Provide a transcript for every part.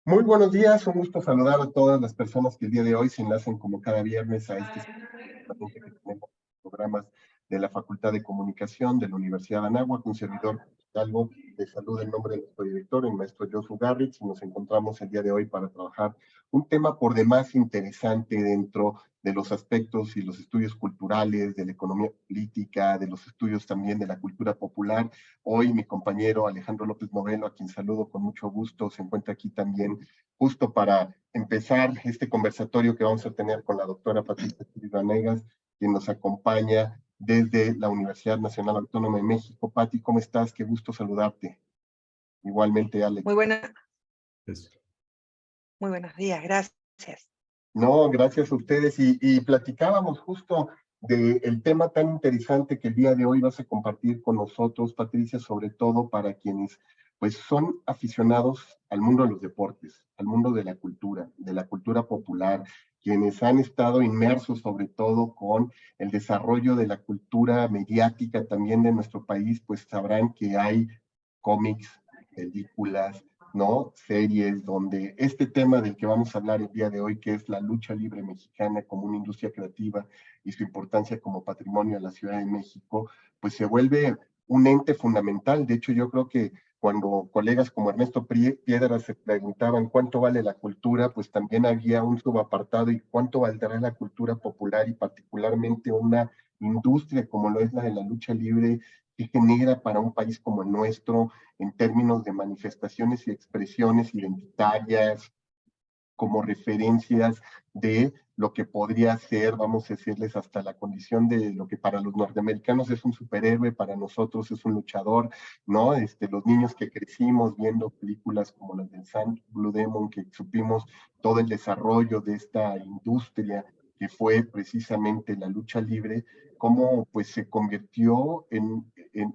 Muy buenos días, un gusto saludar a todas las personas que el día de hoy se enlacen como cada viernes a este segmento que tenemos programas de la Facultad de Comunicación de la Universidad de Anáhuac, un servidor Hidalgo de salud en nombre de nuestro director, el maestro Josu Garritz, y nos encontramos el día de hoy para trabajar un tema por demás interesante dentro de los aspectos y los estudios culturales, de la economía política, de los estudios también de la cultura popular. Hoy mi compañero Alejandro López Novelo, a quien saludo con mucho gusto, se encuentra aquí también justo para empezar este conversatorio que vamos a tener con la doctora Patricia Vanegas, quien nos acompaña desde la Universidad Nacional Autónoma de México. Pati, ¿cómo estás? Qué gusto saludarte. Igualmente, Alex. Muy buena, Pues, muy buenos días, gracias. No, gracias a ustedes. Y platicábamos justo del tema tan interesante que el día de hoy vas a compartir con nosotros, Patricia, sobre todo para quienes pues son aficionados al mundo de los deportes, al mundo de la cultura popular, quienes han estado inmersos sobre todo con el desarrollo de la cultura mediática también de nuestro país, pues sabrán que hay cómics, películas, ¿no? Series donde este tema del que vamos a hablar el día de hoy, que es la lucha libre mexicana como una industria creativa y su importancia como patrimonio de la Ciudad de México, pues se vuelve un ente fundamental. De hecho, yo creo que cuando colegas como Ernesto Piedra se preguntaban cuánto vale la cultura, pues también había un subapartado y cuánto valdrá la cultura popular y particularmente una industria como lo es la de la lucha libre que genera para un país como el nuestro en términos de manifestaciones y expresiones identitarias, como referencias de lo que podría ser, vamos a decirles, hasta la condición de lo que para los norteamericanos es un superhéroe, para nosotros es un luchador, ¿no? Los niños que crecimos viendo películas como las del Sun Blue Demon, que supimos todo el desarrollo de esta industria que fue precisamente la lucha libre, cómo pues se convirtió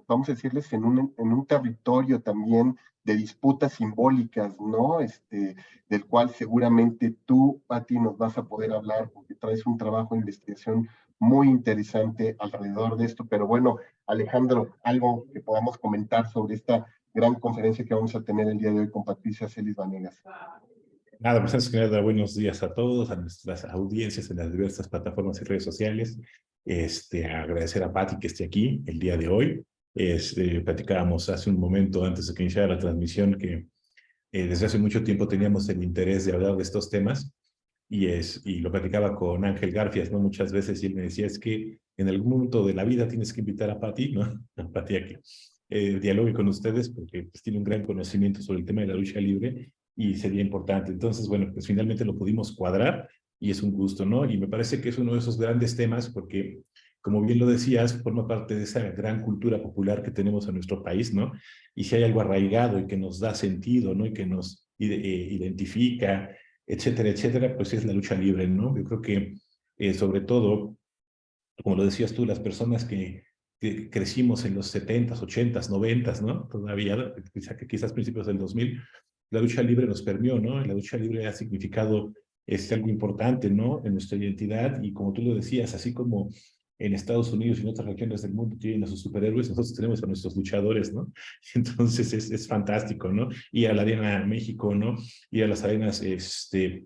vamos a decirles, en un territorio también de disputas simbólicas, ¿no? Del cual seguramente tú, Pati, nos vas a poder hablar porque traes un trabajo de investigación muy interesante alrededor de esto. Pero bueno, Alejandro, algo que podamos comentar sobre esta gran conferencia que vamos a tener el día de hoy con Patricia Celis Vanegas. nada, pues antes que nada, buenos días a todos, a nuestras audiencias en las diversas plataformas y redes sociales. Agradecer a Patti que esté aquí el día de hoy. Platicábamos hace un momento antes de que iniciara la transmisión que desde hace mucho tiempo teníamos el interés de hablar de estos temas y lo platicaba con Ángel Garfias, ¿no? Muchas veces y él me decía, es que en algún momento de la vida tienes que invitar a Patti, ¿no? A Patti a que dialogue con ustedes porque pues, tiene un gran conocimiento sobre el tema de la lucha libre y sería importante. Entonces, bueno, pues finalmente lo pudimos cuadrar y es un gusto, ¿no? Y me parece que es uno de esos grandes temas porque, como bien lo decías, forma parte de esa gran cultura popular que tenemos en nuestro país, ¿no? Y si hay algo arraigado y que nos da sentido, ¿no? Y que nos identifica, etcétera, etcétera, pues es la lucha libre, ¿no? Yo creo que sobre todo, como lo decías tú, las personas que crecimos en los 70s, 80s, 90s, ¿no? Todavía, quizás principios del 2000, la lucha libre nos permeó, ¿no? La lucha libre ha significado algo importante, ¿no? En nuestra identidad y como tú lo decías, así como en Estados Unidos y en otras regiones del mundo tienen a sus superhéroes, nosotros tenemos a nuestros luchadores, ¿no? Entonces es fantástico, ¿no? Ir a la Arena México, ¿no? Ir a las arenas de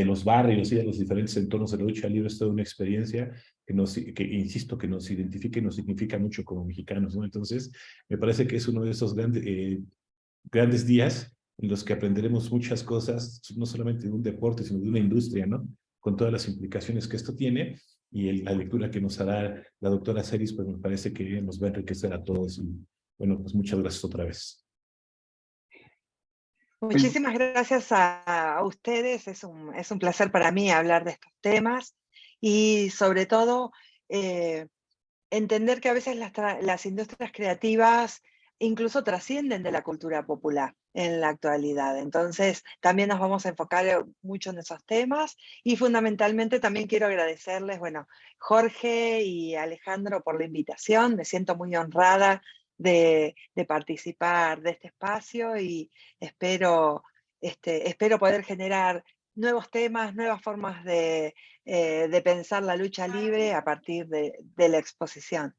los barrios, ir a los diferentes entornos de la lucha libre es toda una experiencia insisto, que nos identifica y nos significa mucho como mexicanos, ¿no? Entonces, me parece que es uno de esos grandes días en los que aprenderemos muchas cosas, no solamente de un deporte, sino de una industria, ¿no? Con todas las implicaciones que esto tiene y la lectura que nos hará la doctora Celis, pues me parece que nos va a enriquecer a todos. Y bueno, pues muchas gracias otra vez. Pues, Muchísimas gracias a ustedes, es un placer para mí hablar de estos temas y sobre todo eh, entender que a veces las industrias creativas incluso trascienden de la cultura popular en la actualidad. Entonces, también nos vamos a enfocar mucho en esos temas y fundamentalmente también quiero agradecerles, bueno, Jorge y Alejandro por la invitación. Me siento muy honrada de participar de este espacio y espero, espero poder generar nuevos temas, nuevas formas de pensar la lucha libre a partir de la exposición.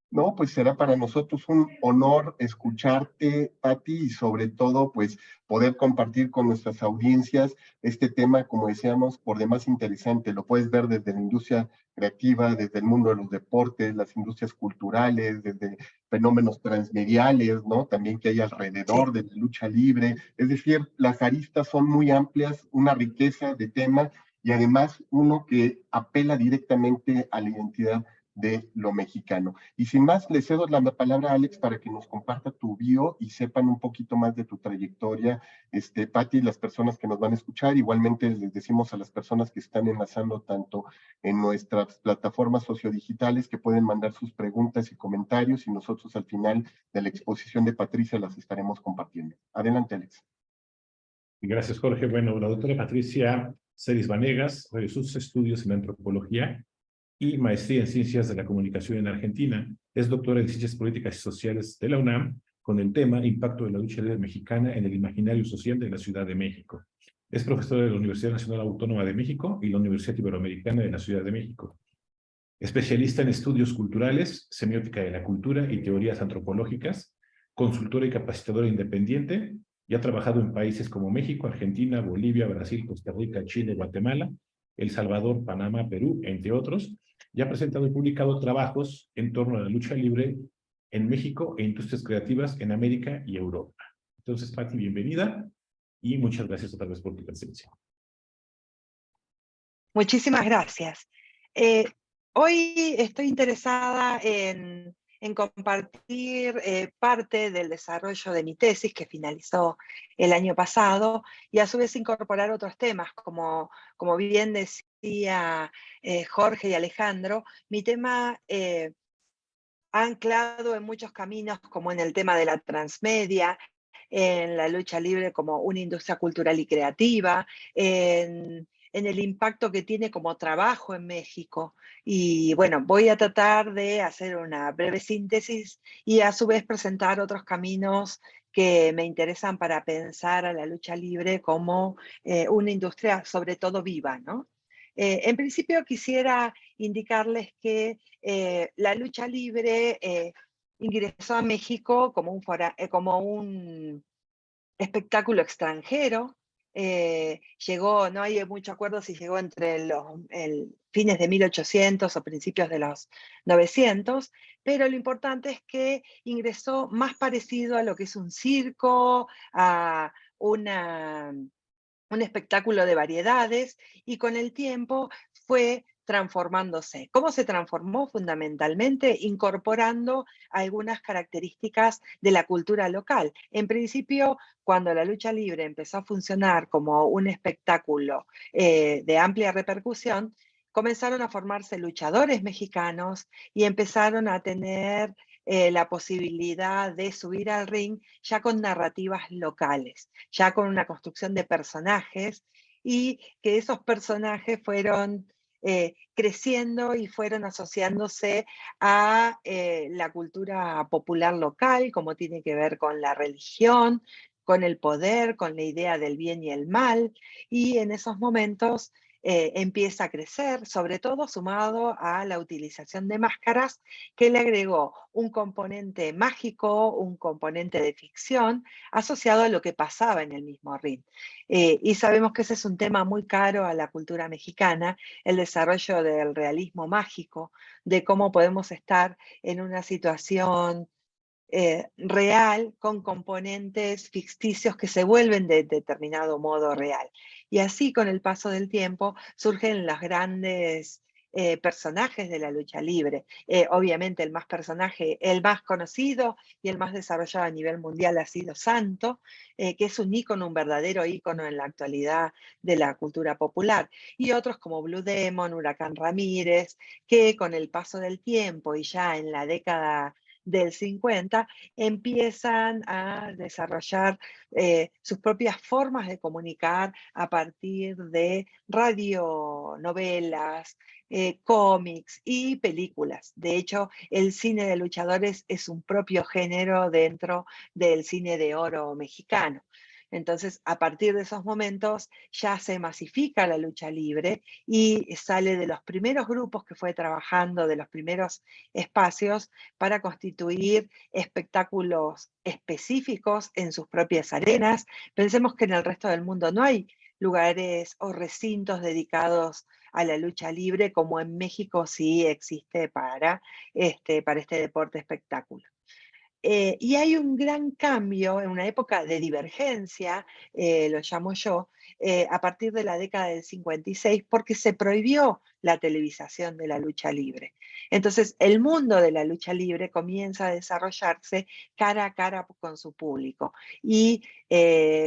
No, pues será para nosotros un honor escucharte, Pati, y sobre todo, pues, poder compartir con nuestras audiencias este tema, como decíamos, por demás interesante. Lo puedes ver desde la industria creativa, desde el mundo de los deportes, las industrias culturales, desde fenómenos transmediales, ¿no? También que hay alrededor Sí. de la lucha libre. Es decir, las aristas son muy amplias, una riqueza de tema y además uno que apela directamente a la identidad de lo mexicano. Y sin más, le cedo la palabra a Alex para que nos comparta tu bio y sepan un poquito más de tu trayectoria. Pati, las personas que nos van a escuchar, igualmente les decimos a las personas que están enlazando tanto en nuestras plataformas sociodigitales que pueden mandar sus preguntas y comentarios y nosotros al final de la exposición de Patricia las estaremos compartiendo. Adelante, Alex. Gracias, Jorge. Bueno, la doctora Patricia Celis Vanegas realizó sus estudios en antropología y maestría en Ciencias de la Comunicación en Argentina. Es doctora en Ciencias Políticas y Sociales de la UNAM con el tema Impacto de la lucha libre mexicana en el imaginario social de la Ciudad de México. Es profesora de la Universidad Nacional Autónoma de México y la Universidad Iberoamericana de la Ciudad de México. Especialista en estudios culturales, semiótica de la cultura y teorías antropológicas, consultora y capacitadora independiente, y ha trabajado en países como México, Argentina, Bolivia, Brasil, Costa Rica, Chile, Guatemala, El Salvador, Panamá, Perú, entre otros, y ha presentado y publicado trabajos en torno a la lucha libre en México e industrias creativas en América y Europa. Entonces, Pati, bienvenida y muchas gracias otra vez por tu presencia. Muchísimas gracias. Eh, Hoy estoy interesada en compartir parte del desarrollo de mi tesis que finalizó el año pasado y a su vez incorporar otros temas, como bien decía Jorge y Alejandro. Mi tema ha anclado en muchos caminos, como en el tema de la transmedia, en la lucha libre como una industria cultural y creativa, en el impacto que tiene como trabajo en México. Y bueno, voy a tratar de hacer una breve síntesis y a su vez presentar otros caminos que me interesan para pensar a la lucha libre como una industria sobre todo viva, ¿no? En principio quisiera indicarles que la lucha libre ingresó a México como un espectáculo extranjero. Llegó, no hay mucho acuerdo si llegó entre los fines de 1800 o principios de los 900, pero lo importante es que ingresó más parecido a lo que es un circo, a un espectáculo de variedades, y con el tiempo fue transformándose. ¿Cómo se transformó? Fundamentalmente incorporando algunas características de la cultura local. En principio, cuando la lucha libre empezó a funcionar como un espectáculo de amplia repercusión, comenzaron a formarse luchadores mexicanos y empezaron a tener la posibilidad de subir al ring ya con narrativas locales, ya con una construcción de personajes, y que esos personajes fueron creciendo y fueron asociándose a la cultura popular local, como tiene que ver con la religión, con el poder, con la idea del bien y el mal, y en esos momentos empieza a crecer, sobre todo sumado a la utilización de máscaras, que le agregó un componente mágico, un componente de ficción, asociado a lo que pasaba en el mismo ring. Y sabemos que ese es un tema muy caro a la cultura mexicana, el desarrollo del realismo mágico, de cómo podemos estar en una situación real con componentes ficticios que se vuelven de determinado modo real. Y así con el paso del tiempo surgen los grandes personajes de la lucha libre. Obviamente el más conocido y el más desarrollado a nivel mundial ha sido Santo, que es un ícono, un verdadero ícono en la actualidad de la cultura popular. Y otros como Blue Demon, Huracán Ramírez, que con el paso del tiempo y ya en la década del 50, empiezan a desarrollar sus propias formas de comunicar a partir de radionovelas, cómics y películas. De hecho, el cine de luchadores es un propio género dentro del cine de oro mexicano. Entonces, a partir de esos momentos ya se masifica la lucha libre y sale de los primeros grupos que fue trabajando, de los primeros espacios, para constituir espectáculos específicos en sus propias arenas. Pensemos que en el resto del mundo no hay lugares o recintos dedicados a la lucha libre, como en México sí existe para este deporte espectáculo. Y hay un gran cambio en una época de divergencia, lo llamo yo, a partir de la década del 56, porque se prohibió la televisación de la lucha libre. Entonces, el mundo de la lucha libre comienza a desarrollarse cara a cara con su público y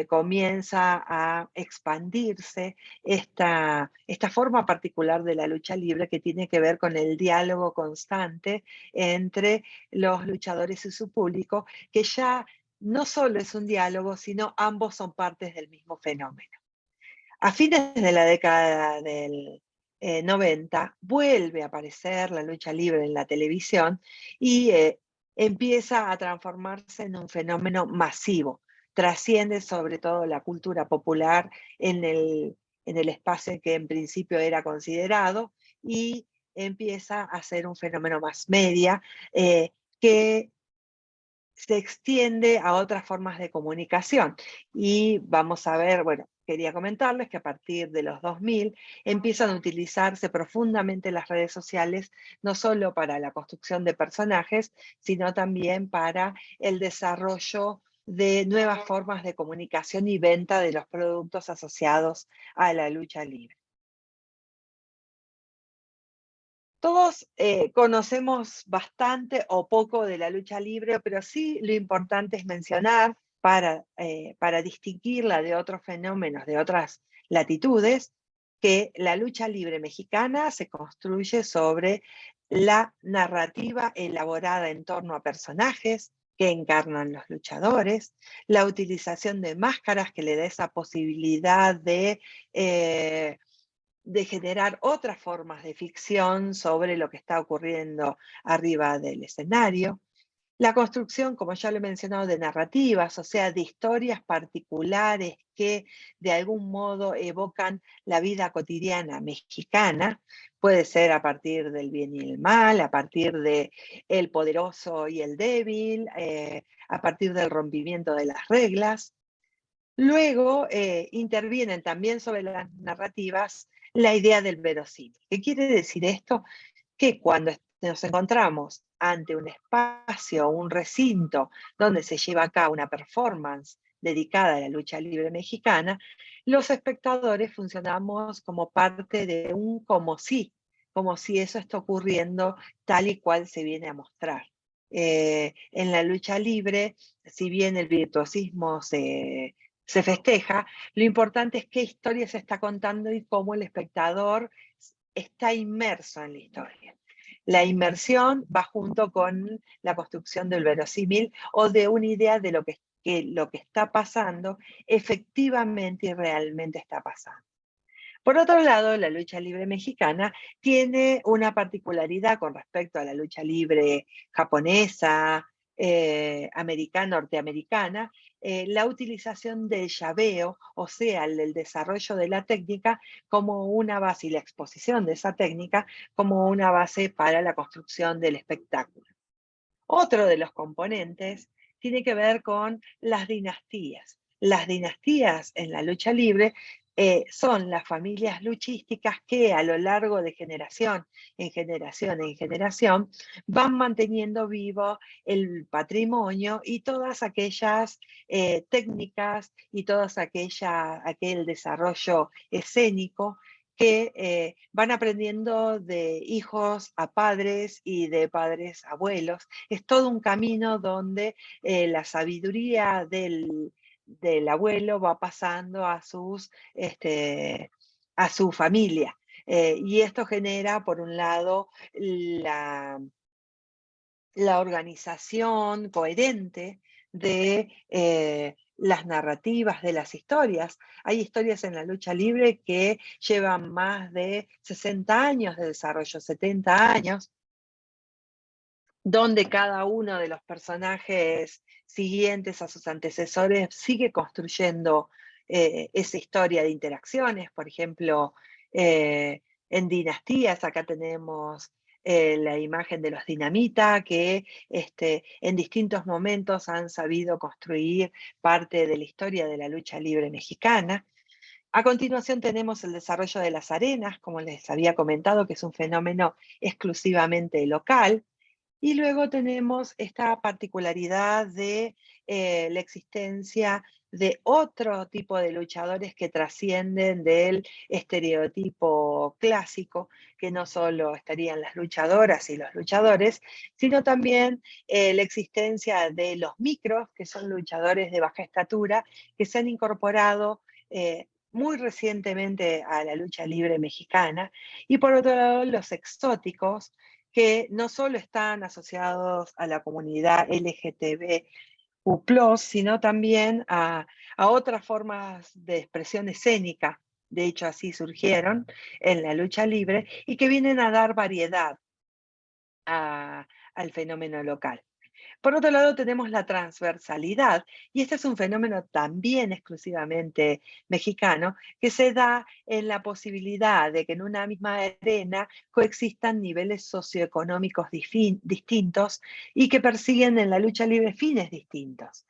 comienza a expandirse esta forma particular de la lucha libre que tiene que ver con el diálogo constante entre los luchadores y su público, que ya no solo es un diálogo, sino ambos son partes del mismo fenómeno. A fines de la década del 90, vuelve a aparecer la lucha libre en la televisión y empieza a transformarse en un fenómeno masivo. Trasciende sobre todo la cultura popular en el espacio que en principio era considerado y empieza a ser un fenómeno más media, que se extiende a otras formas de comunicación. Y vamos a ver, bueno, quería comentarles que a partir de los 2000 empiezan a utilizarse profundamente las redes sociales, no solo para la construcción de personajes, sino también para el desarrollo de nuevas formas de comunicación y venta de los productos asociados a la lucha libre. Todos conocemos bastante o poco de la lucha libre, pero sí lo importante es mencionar para distinguirla de otros fenómenos, de otras latitudes, que la lucha libre mexicana se construye sobre la narrativa elaborada en torno a personajes que encarnan los luchadores, la utilización de máscaras que le da esa posibilidad de generar otras formas de ficción sobre lo que está ocurriendo arriba del escenario. La construcción, como ya lo he mencionado, de narrativas, o sea, de historias particulares que de algún modo evocan la vida cotidiana mexicana, puede ser a partir del bien y el mal, a partir de el poderoso y el débil, a partir del rompimiento de las reglas. Luego intervienen también sobre las narrativas la idea del verosímil. ¿Qué quiere decir esto? Que cuando nos encontramos ante un espacio, un recinto donde se lleva a cabo una performance dedicada a la lucha libre mexicana, los espectadores funcionamos como parte de un como si eso está ocurriendo tal y cual se viene a mostrar. En la lucha libre, si bien el virtuosismo se festeja, lo importante es qué historia se está contando y cómo el espectador está inmerso en la historia. La inmersión va junto con la construcción del verosímil o de una idea de lo que está pasando efectivamente y realmente está pasando. Por otro lado, la lucha libre mexicana tiene una particularidad con respecto a la lucha libre japonesa, americana, norteamericana, la utilización del llaveo, o sea, el desarrollo de la técnica como una base y la exposición de esa técnica como una base para la construcción del espectáculo. Otro de los componentes tiene que ver con las dinastías. Las dinastías en la lucha libre son las familias luchísticas que a lo largo de generación en generación en generación van manteniendo vivo el patrimonio y todas aquellas técnicas y aquel desarrollo escénico que van aprendiendo de hijos a padres y de padres a abuelos. Es todo un camino donde la sabiduría del abuelo va pasando a su familia. Y esto genera, por un lado, la organización coherente de las narrativas, de las historias. Hay historias en la lucha libre que llevan más de 60 años de desarrollo, 70 años, donde cada uno de los personajes siguientes a sus antecesores, sigue construyendo esa historia de interacciones. Por ejemplo, en dinastías, acá tenemos la imagen de los dinamita, que en distintos momentos han sabido construir parte de la historia de la lucha libre mexicana. A continuación tenemos el desarrollo de las arenas, como les había comentado, que es un fenómeno exclusivamente local. Y luego tenemos esta particularidad de la existencia de otro tipo de luchadores que trascienden del estereotipo clásico, que no solo estarían las luchadoras y los luchadores, sino también la existencia de los micros, que son luchadores de baja estatura, que se han incorporado muy recientemente a la lucha libre mexicana. Y por otro lado, los exóticos, que no solo están asociados a la comunidad LGTBQ+, sino también a otras formas de expresión escénica. De hecho, así surgieron en la lucha libre y que vienen a dar variedad al fenómeno local. Por otro lado, tenemos la transversalidad, y este es un fenómeno también exclusivamente mexicano, que se da en la posibilidad de que en una misma arena coexistan niveles socioeconómicos distintos y que persiguen en la lucha libre fines distintos.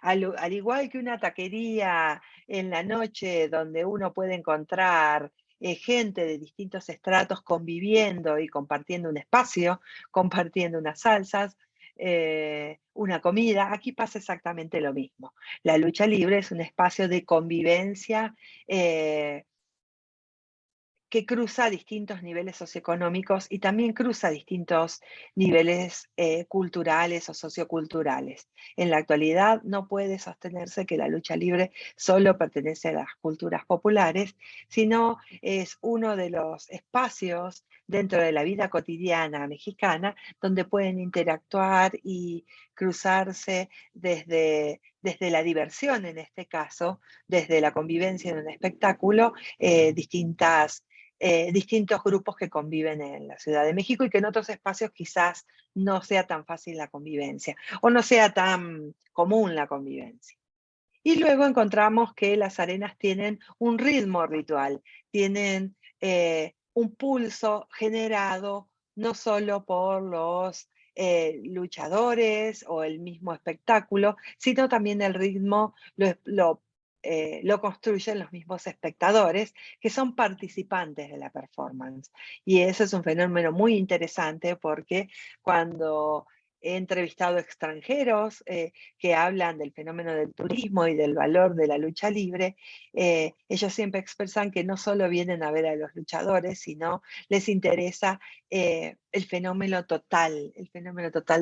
Al igual que una taquería en la noche donde uno puede encontrar gente de distintos estratos conviviendo y compartiendo un espacio, compartiendo unas salsas, una comida. Aquí pasa exactamente lo mismo. La lucha libre es un espacio de convivencia que cruza distintos niveles socioeconómicos y también cruza distintos niveles culturales o socioculturales. En la actualidad no puede sostenerse que la lucha libre solo pertenece a las culturas populares, sino es uno de los espacios dentro de la vida cotidiana mexicana donde pueden interactuar y cruzarse desde la diversión, en este caso, desde la convivencia en un espectáculo, distintos grupos que conviven en la Ciudad de México y que en otros espacios quizás no sea tan fácil la convivencia o no sea tan común la convivencia. Y luego encontramos que las arenas tienen un ritmo ritual, tienen un pulso generado no solo por los luchadores o el mismo espectáculo, sino también el ritmo lo construyen los mismos espectadores, que son participantes de la performance. Y eso es un fenómeno muy interesante porque cuando he entrevistado extranjeros que hablan del fenómeno del turismo y del valor de la lucha libre, ellos siempre expresan que no solo vienen a ver a los luchadores, sino les interesa el fenómeno total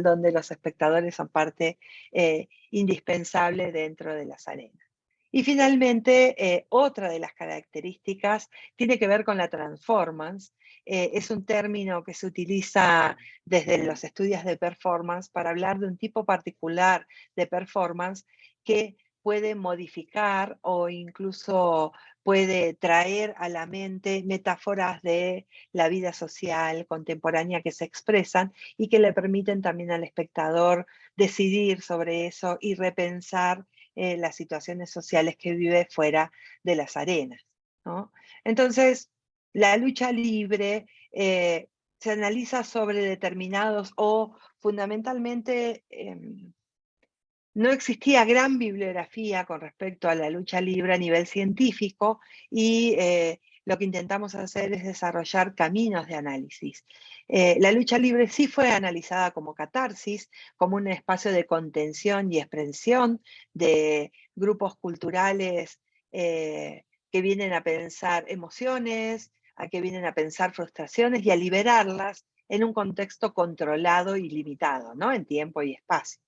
donde los espectadores son parte indispensable dentro de las arenas. Y finalmente, otra de las características tiene que ver con la performance. Es un término que se utiliza desde los estudios de performance para hablar de un tipo particular de performance que puede modificar o incluso puede traer a la mente metáforas de la vida social contemporánea que se expresan y que le permiten también al espectador decidir sobre eso y repensar las situaciones sociales que vive fuera de las arenas, ¿no? Entonces, la lucha libre se analiza sobre determinados o fundamentalmente no existía gran bibliografía con respecto a la lucha libre a nivel científico y lo que intentamos hacer es desarrollar caminos de análisis. La lucha libre sí fue analizada como catarsis, como un espacio de contención y expresión de grupos culturales que vienen a pensar emociones, a que vienen a pensar frustraciones y a liberarlas en un contexto controlado y limitado, ¿no? En tiempo y espacio.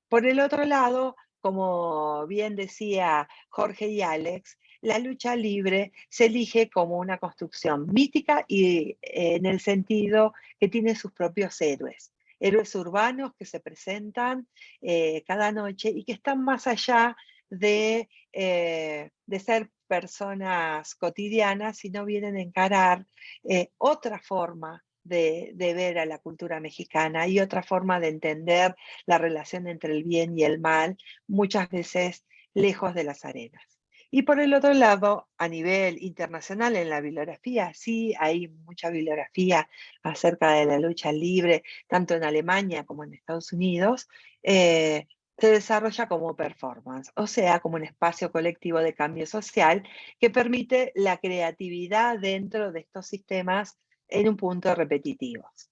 Por el otro lado, como bien decía Jorge y Alex, la lucha libre se elige como una construcción mítica y en el sentido que tiene sus propios héroes. Héroes urbanos que se presentan cada noche y que están más allá de ser personas cotidianas, sino vienen a encarar otra forma de ver a la cultura mexicana y otra forma de entender la relación entre el bien y el mal, muchas veces lejos de las arenas. Y por el otro lado, a nivel internacional en la bibliografía, sí hay mucha bibliografía acerca de la lucha libre, tanto en Alemania como en Estados Unidos, se desarrolla como performance, o sea, como un espacio colectivo de cambio social que permite la creatividad dentro de estos sistemas en un punto repetitivos.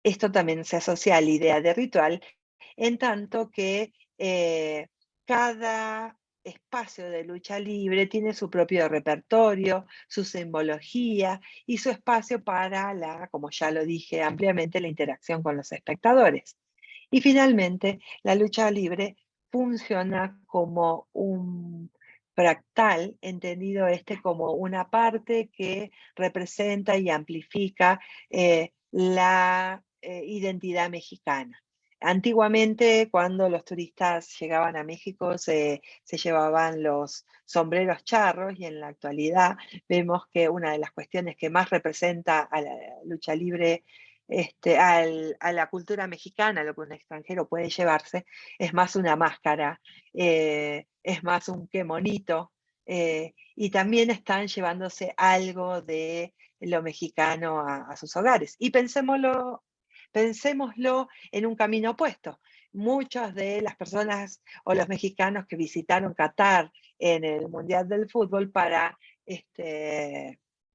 Esto también se asocia a la idea de ritual, en tanto que cada espacio de lucha libre tiene su propio repertorio, su simbología y su espacio para la, como ya lo dije ampliamente, la interacción con los espectadores. Y finalmente, la lucha libre funciona como un fractal, entendido como una parte que representa y amplifica la identidad mexicana. Antiguamente, cuando los turistas llegaban a México, se llevaban los sombreros charros y en la actualidad vemos que una de las cuestiones que más representa a la lucha libre, a la cultura mexicana, lo que un extranjero puede llevarse, es más una máscara, es más un qué monito, y también están llevándose algo de lo mexicano a sus hogares. Y pensémoslo en un camino opuesto. Muchas de las personas o los mexicanos que visitaron Qatar en el Mundial del Fútbol para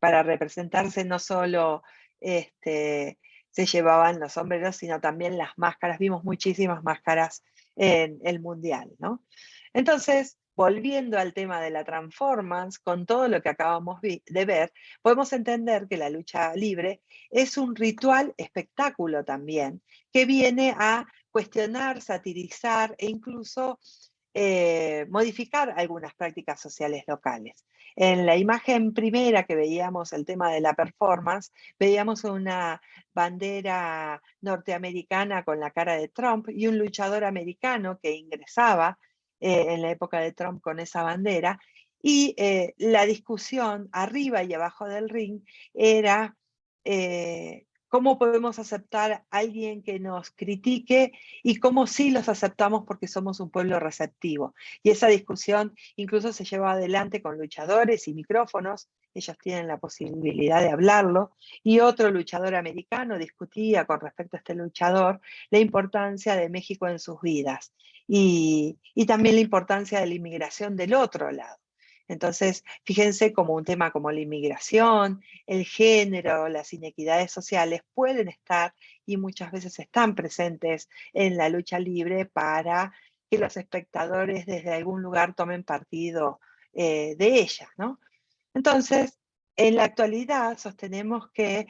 representarse no solo se llevaban los sombreros, sino también las máscaras. Vimos muchísimas máscaras en el Mundial, ¿no? Entonces, volviendo al tema de la transformance, con todo lo que acabamos de ver, podemos entender que la lucha libre es un ritual espectáculo también, que viene a cuestionar, satirizar e incluso modificar algunas prácticas sociales locales. En la imagen primera que veíamos el tema de la performance, veíamos una bandera norteamericana con la cara de Trump y un luchador americano que ingresaba en la época de Trump con esa bandera, y la discusión arriba y abajo del ring era cómo podemos aceptar a alguien que nos critique y cómo sí los aceptamos porque somos un pueblo receptivo. Y esa discusión incluso se lleva adelante con luchadores y micrófonos, ellos tienen la posibilidad de hablarlo, y otro luchador americano discutía con respecto a este luchador la importancia de México en sus vidas y también la importancia de la inmigración del otro lado. Entonces, fíjense como un tema como la inmigración, el género, las inequidades sociales pueden estar y muchas veces están presentes en la lucha libre para que los espectadores desde algún lugar tomen partido de ella, ¿no? Entonces, en la actualidad sostenemos que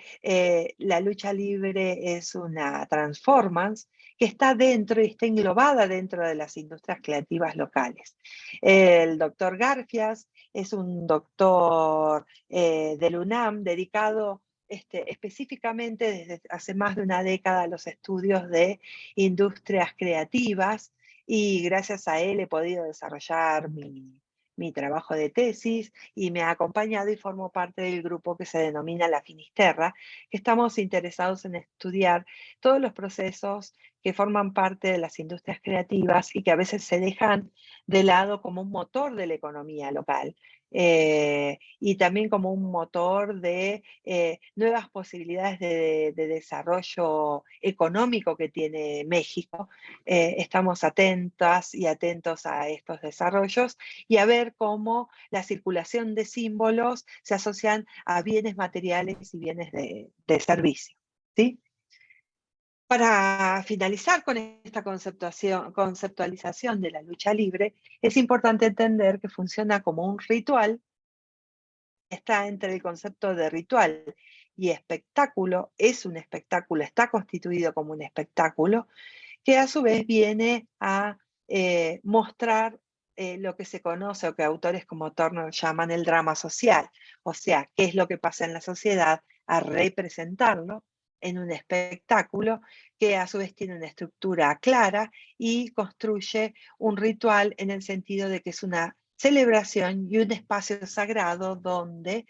la lucha libre es una transformance que está dentro y está englobada dentro de las industrias creativas locales. El doctor Garfias es un doctor del UNAM dedicado específicamente desde hace más de una década a los estudios de industrias creativas, y gracias a él he podido desarrollar mi trabajo de tesis y me ha acompañado y formo parte del grupo que se denomina La Finisterra, que estamos interesados en estudiar todos los procesos que forman parte de las industrias creativas y que a veces se dejan de lado como un motor de la economía local. Y también como un motor de nuevas posibilidades de desarrollo económico que tiene México. Estamos atentas y atentos a estos desarrollos y a ver cómo la circulación de símbolos se asocian a bienes materiales y bienes de servicio, ¿sí? Para finalizar con esta conceptualización de la lucha libre, es importante entender que funciona como un ritual. Está entre el concepto de ritual y espectáculo, es un espectáculo, está constituido como un espectáculo, que a su vez viene a mostrar lo que se conoce o que autores como Turner llaman el drama social, o sea, qué es lo que pasa en la sociedad, a representarlo en un espectáculo que a su vez tiene una estructura clara y construye un ritual en el sentido de que es una celebración y un espacio sagrado donde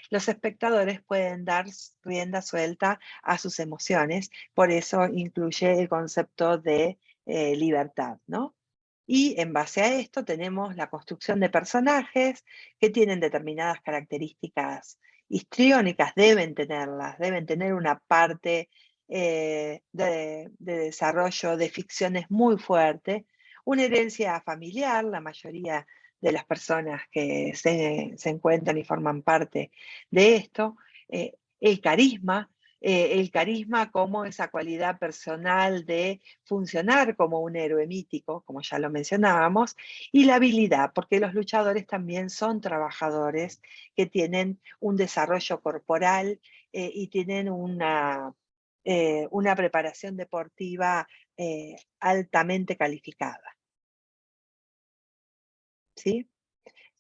los espectadores pueden dar rienda suelta a sus emociones. Por eso incluye el concepto de libertad, ¿no? Y en base a esto tenemos la construcción de personajes que tienen determinadas características histriónicas, deben tener una parte de desarrollo de ficciones muy fuerte, una herencia familiar, la mayoría de las personas que se encuentran y forman parte de esto, el carisma como esa cualidad personal de funcionar como un héroe mítico, como ya lo mencionábamos, y la habilidad, porque los luchadores también son trabajadores que tienen un desarrollo corporal y tienen una preparación deportiva altamente calificada. ¿Sí?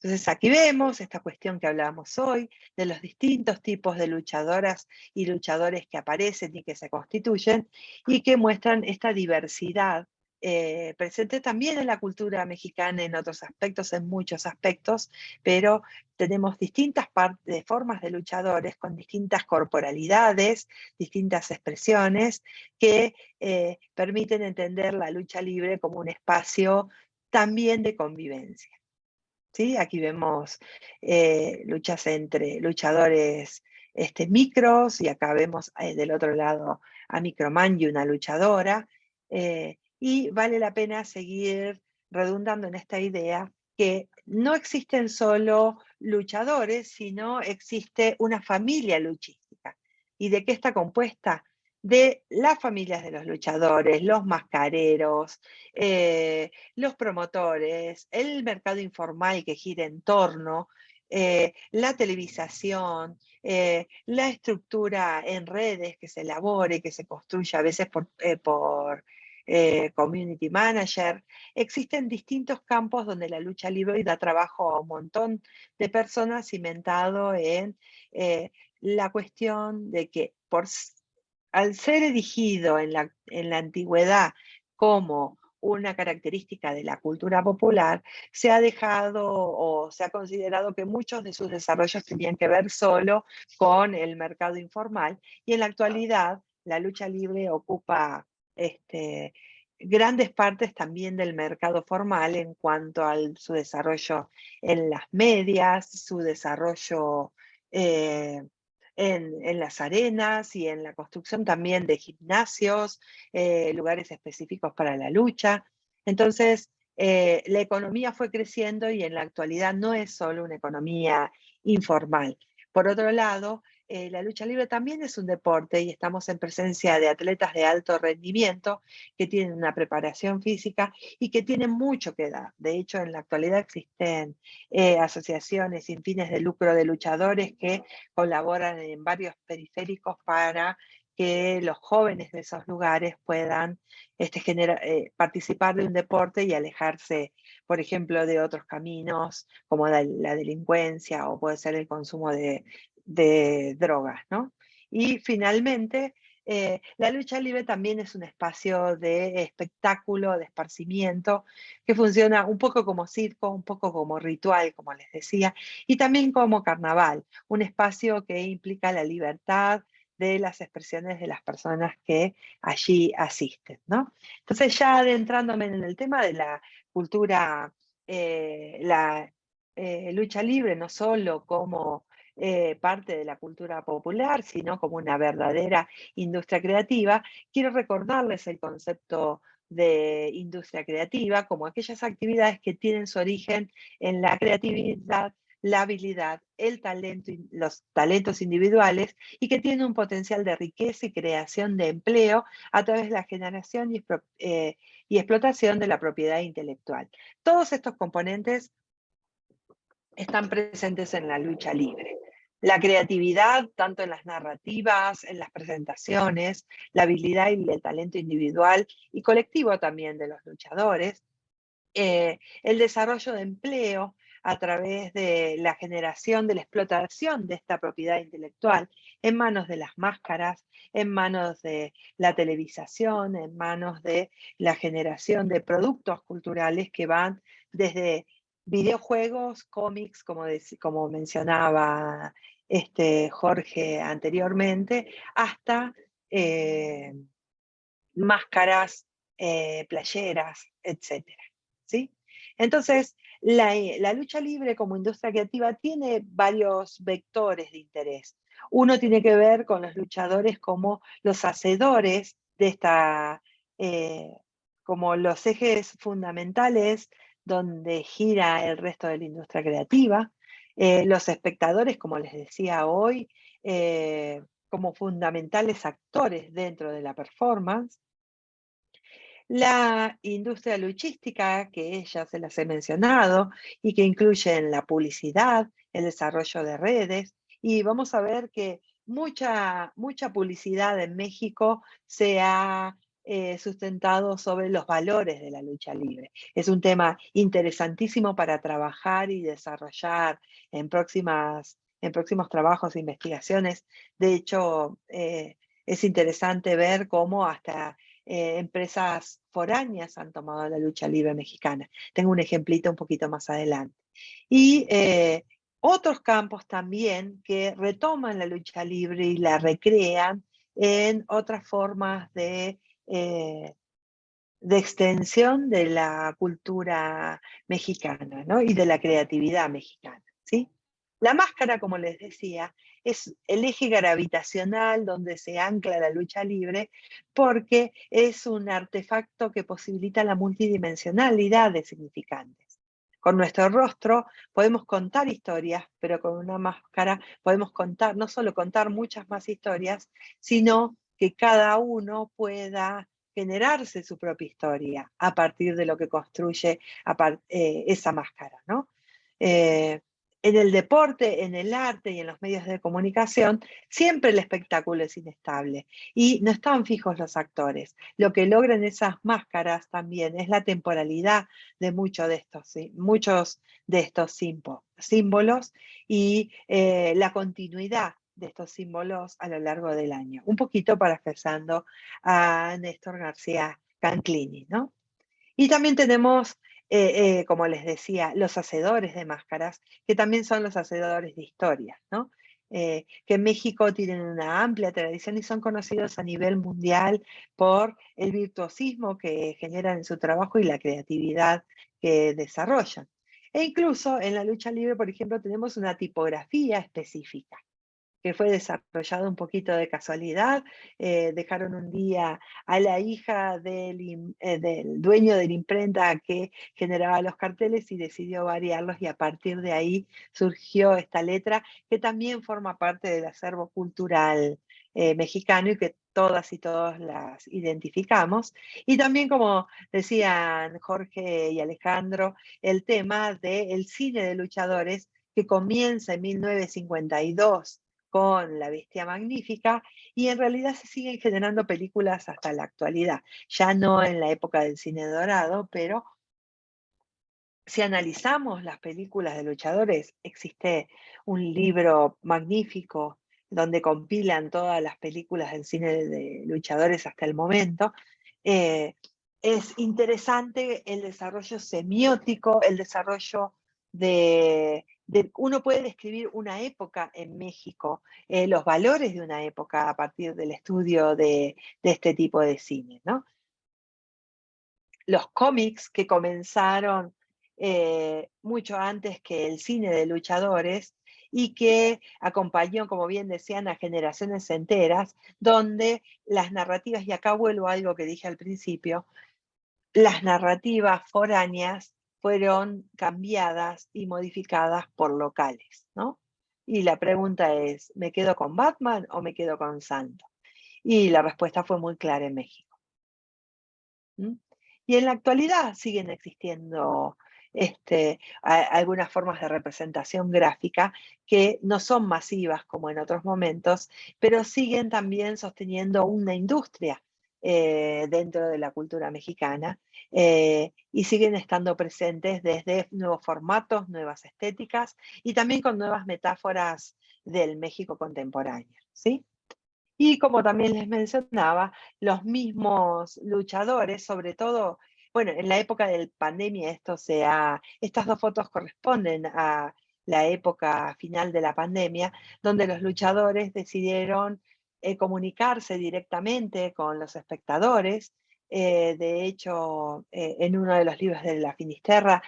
Entonces aquí vemos esta cuestión que hablábamos hoy, de los distintos tipos de luchadoras y luchadores que aparecen y que se constituyen, y que muestran esta diversidad presente también en la cultura mexicana en otros aspectos, en muchos aspectos, pero tenemos distintas formas de luchadores con distintas corporalidades, distintas expresiones, que permiten entender la lucha libre como un espacio también de convivencia. ¿Sí? Aquí vemos luchas entre luchadores micros, y acá vemos del otro lado a Microman y una luchadora, y vale la pena seguir redundando en esta idea que no existen solo luchadores, sino existe una familia luchística. ¿Y de qué está compuesta? De las familias de los luchadores, los mascareros, los promotores, el mercado informal que gira en torno, la televisación, la estructura en redes que se elabore, que se construye a veces por community manager. Existen distintos campos donde la lucha libre da trabajo a un montón de personas, cimentado en la cuestión de que al ser erigido en la antigüedad como una característica de la cultura popular, se ha dejado o se ha considerado que muchos de sus desarrollos tenían que ver solo con el mercado informal, y en la actualidad la lucha libre ocupa grandes partes también del mercado formal en cuanto a su desarrollo en las medias, su desarrollo en las arenas y en la construcción también de gimnasios, lugares específicos para la lucha. Entonces, la economía fue creciendo y en la actualidad no es solo una economía informal. Por otro lado, la lucha libre también es un deporte y estamos en presencia de atletas de alto rendimiento que tienen una preparación física y que tienen mucho que dar. De hecho, en la actualidad existen asociaciones sin fines de lucro de luchadores que colaboran en varios periféricos para que los jóvenes de esos lugares puedan participar de un deporte y alejarse, por ejemplo, de otros caminos como la delincuencia o puede ser el consumo de drogas, ¿no? Y finalmente, la lucha libre también es un espacio de espectáculo, de esparcimiento, que funciona un poco como circo, un poco como ritual, como les decía, y también como carnaval, un espacio que implica la libertad de las expresiones de las personas que allí asisten, ¿no? Entonces, ya adentrándome en el tema de la cultura, la lucha libre, no solo como parte de la cultura popular, sino como una verdadera industria creativa, quiero recordarles el concepto de industria creativa como aquellas actividades que tienen su origen en la creatividad, la habilidad, el talento, los talentos individuales, y que tienen un potencial de riqueza y creación de empleo a través de la generación y explotación de la propiedad intelectual. Todos estos componentes están presentes en la lucha libre. La creatividad, tanto en las narrativas, en las presentaciones, la habilidad y el talento individual y colectivo también de los luchadores, el desarrollo de empleo a través de la generación de la explotación de esta propiedad intelectual en manos de las máscaras, en manos de la televisación, en manos de la generación de productos culturales que van desde videojuegos, cómics, como mencionaba Jorge anteriormente, hasta máscaras, playeras, etcétera, ¿sí? Entonces, la lucha libre como industria creativa tiene varios vectores de interés. Uno tiene que ver con los luchadores como los hacedores de como los ejes fundamentales donde gira el resto de la industria creativa. Los espectadores, como les decía hoy, como fundamentales actores dentro de la performance. La industria luchística, que ya se las he mencionado, y que incluyen la publicidad, el desarrollo de redes, y vamos a ver que mucha publicidad en México se ha sustentado sobre los valores de la lucha libre. Es un tema interesantísimo para trabajar y desarrollar en próximos trabajos e investigaciones. De hecho, es interesante ver cómo hasta empresas foráneas han tomado la lucha libre mexicana. Tengo un ejemplito un poquito más adelante. Y otros campos también que retoman la lucha libre y la recrean en otras formas de extensión de la cultura mexicana, ¿no? Y de la creatividad mexicana, ¿sí? La máscara, como les decía, es el eje gravitacional donde se ancla la lucha libre porque es un artefacto que posibilita la multidimensionalidad de significantes. Con nuestro rostro podemos contar historias, pero con una máscara podemos contar, no solo contar muchas más historias, sino que cada uno pueda generarse su propia historia a partir de lo que construye esa máscara, ¿no? En el deporte, en el arte y en los medios de comunicación, siempre el espectáculo es inestable y no están fijos los actores. Lo que logran esas máscaras también es la temporalidad de muchos de estos símbolos y la continuidad de estos símbolos a lo largo del año. Un poquito parafrasando a Néstor García Canclini, ¿no? Y también tenemos, como les decía, los hacedores de máscaras, que también son los hacedores de historias, ¿no? Que en México tienen una amplia tradición y son conocidos a nivel mundial por el virtuosismo que generan en su trabajo y la creatividad que desarrollan. E incluso en la lucha libre, por ejemplo, tenemos una tipografía específica que fue desarrollado un poquito de casualidad. Dejaron un día a la hija del dueño de la imprenta que generaba los carteles y decidió variarlos, y a partir de ahí surgió esta letra que también forma parte del acervo cultural mexicano y que todas y todos las identificamos. Y también, como decían Jorge y Alejandro, el tema del cine de luchadores que comienza en 1952 con La Bestia Magnífica, y en realidad se siguen generando películas hasta la actualidad, ya no en la época del cine dorado, pero si analizamos las películas de luchadores, existe un libro magnífico donde compilan todas las películas del cine de luchadores hasta el momento. Es interesante el desarrollo semiótico, el desarrollo uno puede describir una época en México, los valores de una época a partir del estudio de este tipo de cine, ¿no? Los cómics que comenzaron mucho antes que el cine de luchadores y que acompañó, como bien decían, a generaciones enteras, donde las narrativas, y acá vuelvo a algo que dije al principio, las narrativas foráneas fueron cambiadas y modificadas por locales, ¿no? Y la pregunta es, ¿me quedo con Batman o me quedo con Santo? Y la respuesta fue muy clara en México. ¿Mm? Y en la actualidad siguen existiendo algunas formas de representación gráfica que no son masivas como en otros momentos, pero siguen también sosteniendo una industria dentro de la cultura mexicana, y siguen estando presentes desde nuevos formatos, nuevas estéticas y también con nuevas metáforas del México contemporáneo, ¿sí? Y como también les mencionaba, los mismos luchadores, sobre todo Bueno, en la época de pandemia estas dos fotos corresponden a la época final de la pandemia, donde los luchadores decidieron comunicarse directamente con los espectadores. De hecho, en uno de los libros de la Finisterra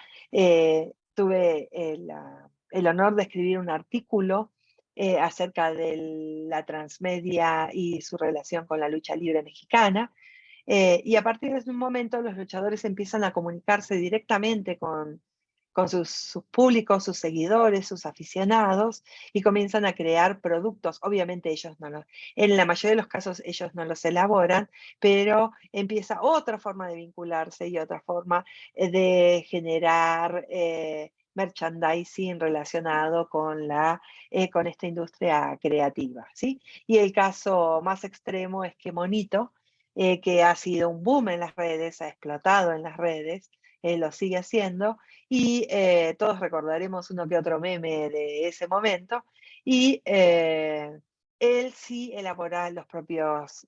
tuve el honor de escribir un artículo acerca de la transmedia y su relación con la lucha libre mexicana. Y a partir de ese momento los luchadores empiezan a comunicarse directamente con sus públicos, sus seguidores, sus aficionados, y comienzan a crear productos. Obviamente en la mayoría de los casos ellos no los elaboran, pero empieza otra forma de vincularse y otra forma de generar merchandising relacionado con esta industria creativa, ¿sí? Y el caso más extremo es que Monito, que ha sido un boom en las redes, ha explotado en las redes, lo sigue haciendo, y todos recordaremos uno que otro meme de ese momento, y él sí elabora los propios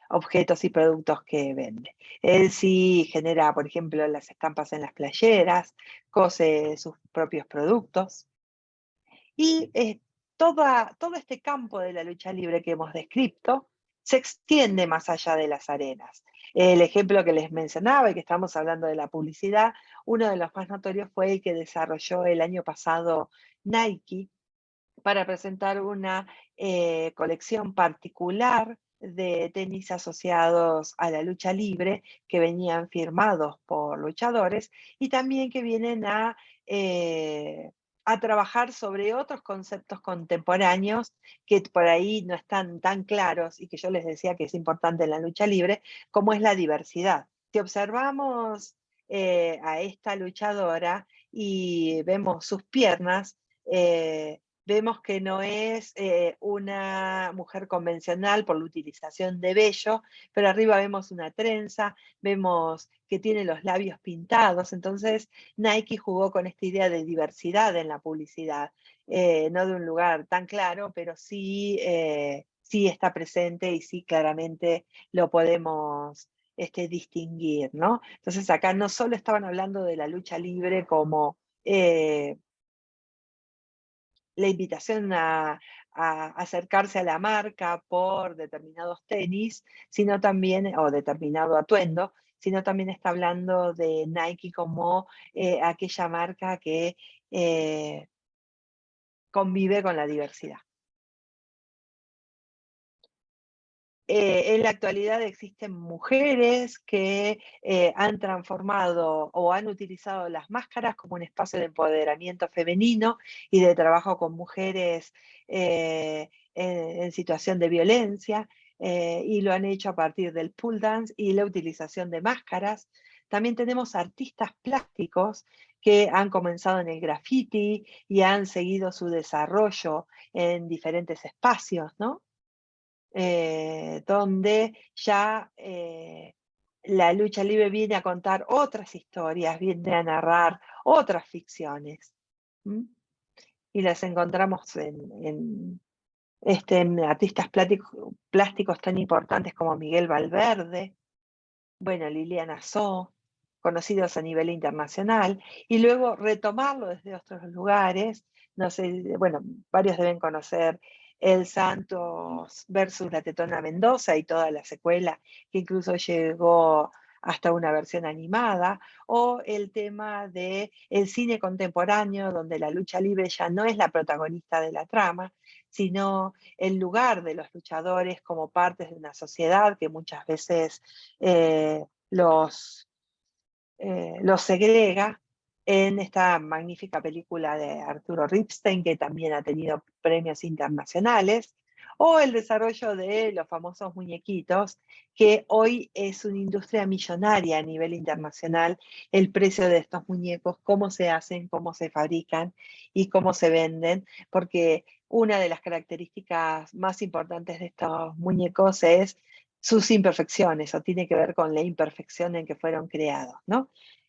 objetos y productos que vende. Él sí genera, por ejemplo, las estampas en las playeras, cose sus propios productos, y todo este campo de la lucha libre que hemos descrito se extiende más allá de las arenas. El ejemplo que les mencionaba y que estamos hablando de la publicidad, uno de los más notorios fue el que desarrolló el año pasado Nike para presentar una colección particular de tenis asociados a la lucha libre que venían firmados por luchadores y también que vienen a trabajar sobre otros conceptos contemporáneos que por ahí no están tan claros y que yo les decía que es importante en la lucha libre, como es la diversidad. Si observamos a esta luchadora y vemos sus piernas, vemos que no es una mujer convencional por la utilización de vello, pero arriba vemos una trenza, vemos que tiene los labios pintados. Entonces Nike jugó con esta idea de diversidad en la publicidad, no de un lugar tan claro, pero sí, sí está presente y sí claramente lo podemos distinguir, ¿no? Entonces acá no solo estaban hablando de la lucha libre como la invitación a acercarse a la marca por determinados tenis, sino también, o determinado atuendo, sino también está hablando de Nike como aquella marca que convive con la diversidad. En la actualidad existen mujeres que han transformado o han utilizado las máscaras como un espacio de empoderamiento femenino y de trabajo con mujeres en situación de violencia, y lo han hecho a partir del pole dance y la utilización de máscaras. También tenemos artistas plásticos que han comenzado en el graffiti y han seguido su desarrollo en diferentes espacios, ¿no? Donde ya la lucha libre viene a contar otras historias, viene a narrar otras ficciones. Y las encontramos en artistas plásticos tan importantes como Miguel Valverde, bueno, Liliana So, conocidos a nivel internacional, y luego retomarlo desde otros lugares. No sé, bueno, varios deben conocer El Santos versus la Tetona Mendoza y toda la secuela, que incluso llegó hasta una versión animada, o el tema del cine contemporáneo, donde la lucha libre ya no es la protagonista de la trama, sino el lugar de los luchadores como partes de una sociedad que muchas veces los segrega, en esta magnífica película de Arturo Ripstein, que también ha tenido premios internacionales, o el desarrollo de los famosos muñequitos, que hoy es una industria millonaria a nivel internacional, el precio de estos muñecos, cómo se hacen, cómo se fabrican y cómo se venden, porque una de las características más importantes de estos muñecos es sus imperfecciones, o tiene que ver con la imperfección en que fueron creados, ¿no?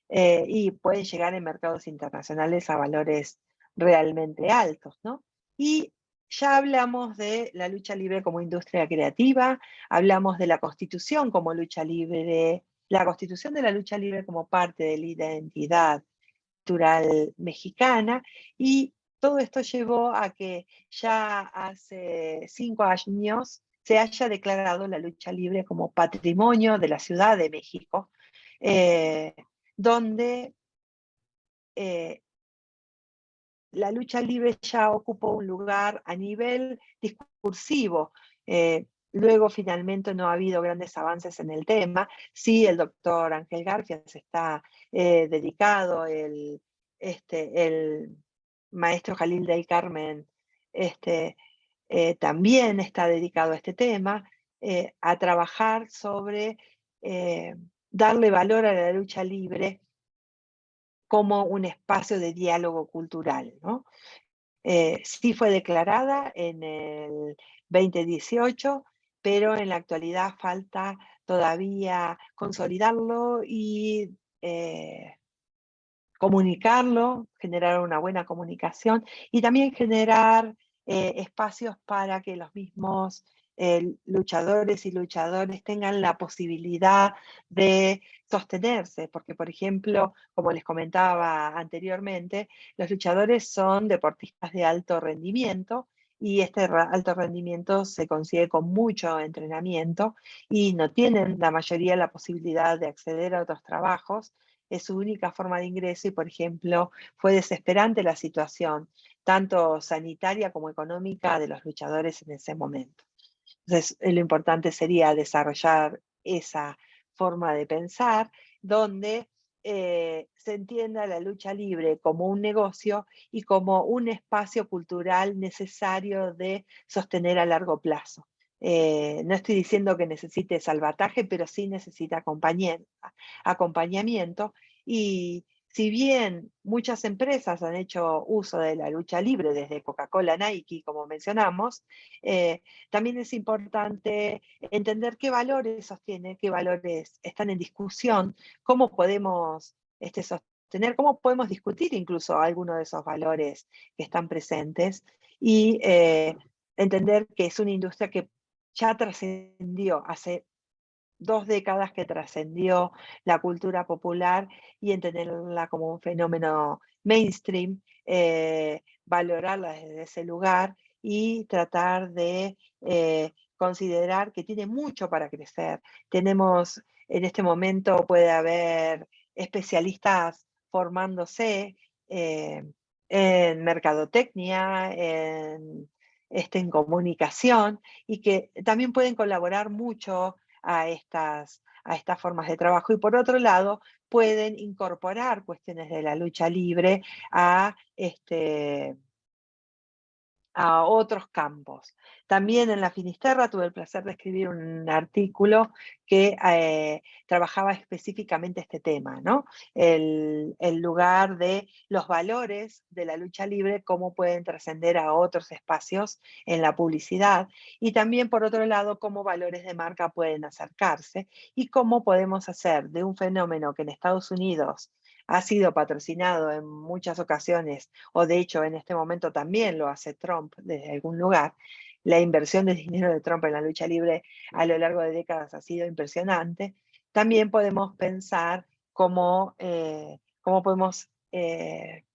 Y pueden llegar en mercados internacionales a valores realmente altos, ¿no? Y ya hablamos de la lucha libre como industria creativa, hablamos de la Constitución como lucha libre la constitución de la lucha libre como parte de la identidad cultural mexicana, y todo esto llevó a que ya hace 5 años se haya declarado la lucha libre como patrimonio de la Ciudad de México, donde la lucha libre ya ocupó un lugar a nivel discursivo. Luego finalmente no ha habido grandes avances en el tema. Sí, el doctor Ángel García se está dedicado, el maestro Jalil del Carmen también está dedicado a este tema, a trabajar sobre darle valor a la lucha libre como un espacio de diálogo cultural, ¿no? Sí fue declarada en el 2018, pero en la actualidad falta todavía consolidarlo y comunicarlo, generar una buena comunicación y también generar espacios para que los mismos luchadores y luchadoras tengan la posibilidad de sostenerse, porque por ejemplo, como les comentaba anteriormente, los luchadores son deportistas de alto rendimiento y este alto rendimiento se consigue con mucho entrenamiento y no tienen la mayoría la posibilidad de acceder a otros trabajos. Es su única forma de ingreso y, por ejemplo, fue desesperante la situación, tanto sanitaria como económica, de los luchadores en ese momento. Entonces, lo importante sería desarrollar esa forma de pensar donde se entienda la lucha libre como un negocio y como un espacio cultural necesario de sostener a largo plazo. No estoy diciendo que necesite salvataje, pero sí necesita acompañamiento. Y si bien muchas empresas han hecho uso de la lucha libre, desde Coca-Cola, Nike, como mencionamos, también es importante entender qué valores sostiene, qué valores están en discusión, cómo podemos sostener, cómo podemos discutir incluso algunos de esos valores que están presentes y entender que es una industria que ya trascendió, hace 2 décadas que trascendió la cultura popular, y entenderla como un fenómeno mainstream, valorarla desde ese lugar y tratar de considerar que tiene mucho para crecer. Tenemos, en este momento puede haber especialistas formándose en mercadotecnia, en comunicación, y que también pueden colaborar mucho a estas formas de trabajo. Y por otro lado, pueden incorporar cuestiones de la lucha libre a otros campos. También en la Finisterra tuve el placer de escribir un artículo que trabajaba específicamente este tema, ¿no? El lugar de los valores de la lucha libre, cómo pueden trascender a otros espacios en la publicidad, y también, por otro lado, cómo valores de marca pueden acercarse y cómo podemos hacer de un fenómeno que en Estados Unidos ha sido patrocinado en muchas ocasiones, o de hecho en este momento también lo hace Trump desde algún lugar. La inversión de dinero de Trump en la lucha libre a lo largo de décadas ha sido impresionante. También podemos pensar cómo podemos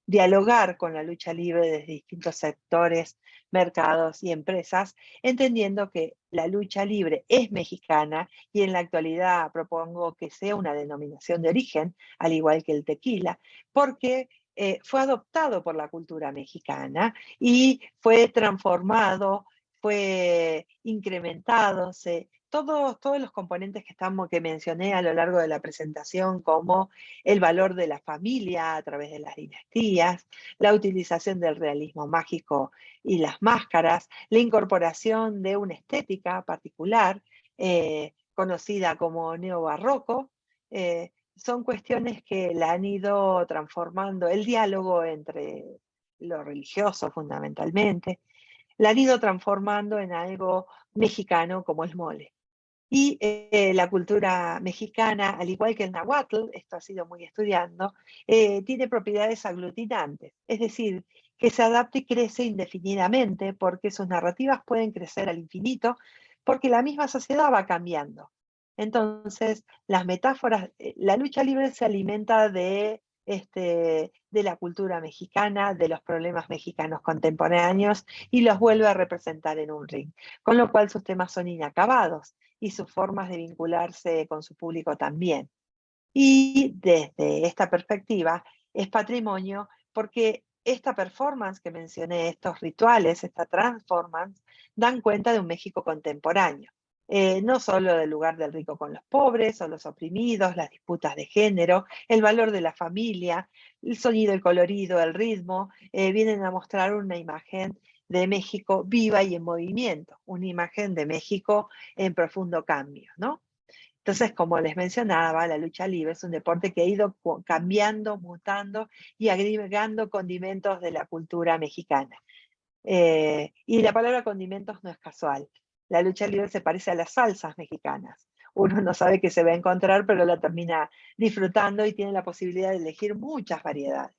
dialogar con la lucha libre desde distintos sectores, mercados y empresas, entendiendo que la lucha libre es mexicana y en la actualidad propongo que sea una denominación de origen, al igual que el tequila, porque fue adoptado por la cultura mexicana y fue transformado, fue incrementado, todos los componentes que mencioné a lo largo de la presentación, como el valor de la familia a través de las dinastías, la utilización del realismo mágico y las máscaras, la incorporación de una estética particular, conocida como neobarroco, son cuestiones que la han ido transformando, el diálogo entre lo religioso fundamentalmente, la han ido transformando en algo mexicano como el mole. Y la cultura mexicana, al igual que el náhuatl, esto ha sido muy estudiando, tiene propiedades aglutinantes, es decir, que se adapta y crece indefinidamente, porque sus narrativas pueden crecer al infinito, porque la misma sociedad va cambiando. Entonces, las metáforas, la lucha libre se alimenta de la cultura mexicana, de los problemas mexicanos contemporáneos y los vuelve a representar en un ring, con lo cual sus temas son inacabados y sus formas de vincularse con su público también. Y desde esta perspectiva es patrimonio porque esta performance que mencioné, estos rituales, esta transformance, dan cuenta de un México contemporáneo. No solo del lugar del rico con los pobres o los oprimidos, las disputas de género, el valor de la familia, el sonido, el colorido, el ritmo, vienen a mostrar una imagen de México viva y en movimiento, una imagen de México en profundo cambio, ¿no? Entonces, como les mencionaba, la lucha libre es un deporte que ha ido cambiando, mutando y agregando condimentos de la cultura mexicana. Y la palabra condimentos no es casual. La lucha libre se parece a las salsas mexicanas. Uno no sabe qué se va a encontrar, pero la termina disfrutando y tiene la posibilidad de elegir muchas variedades.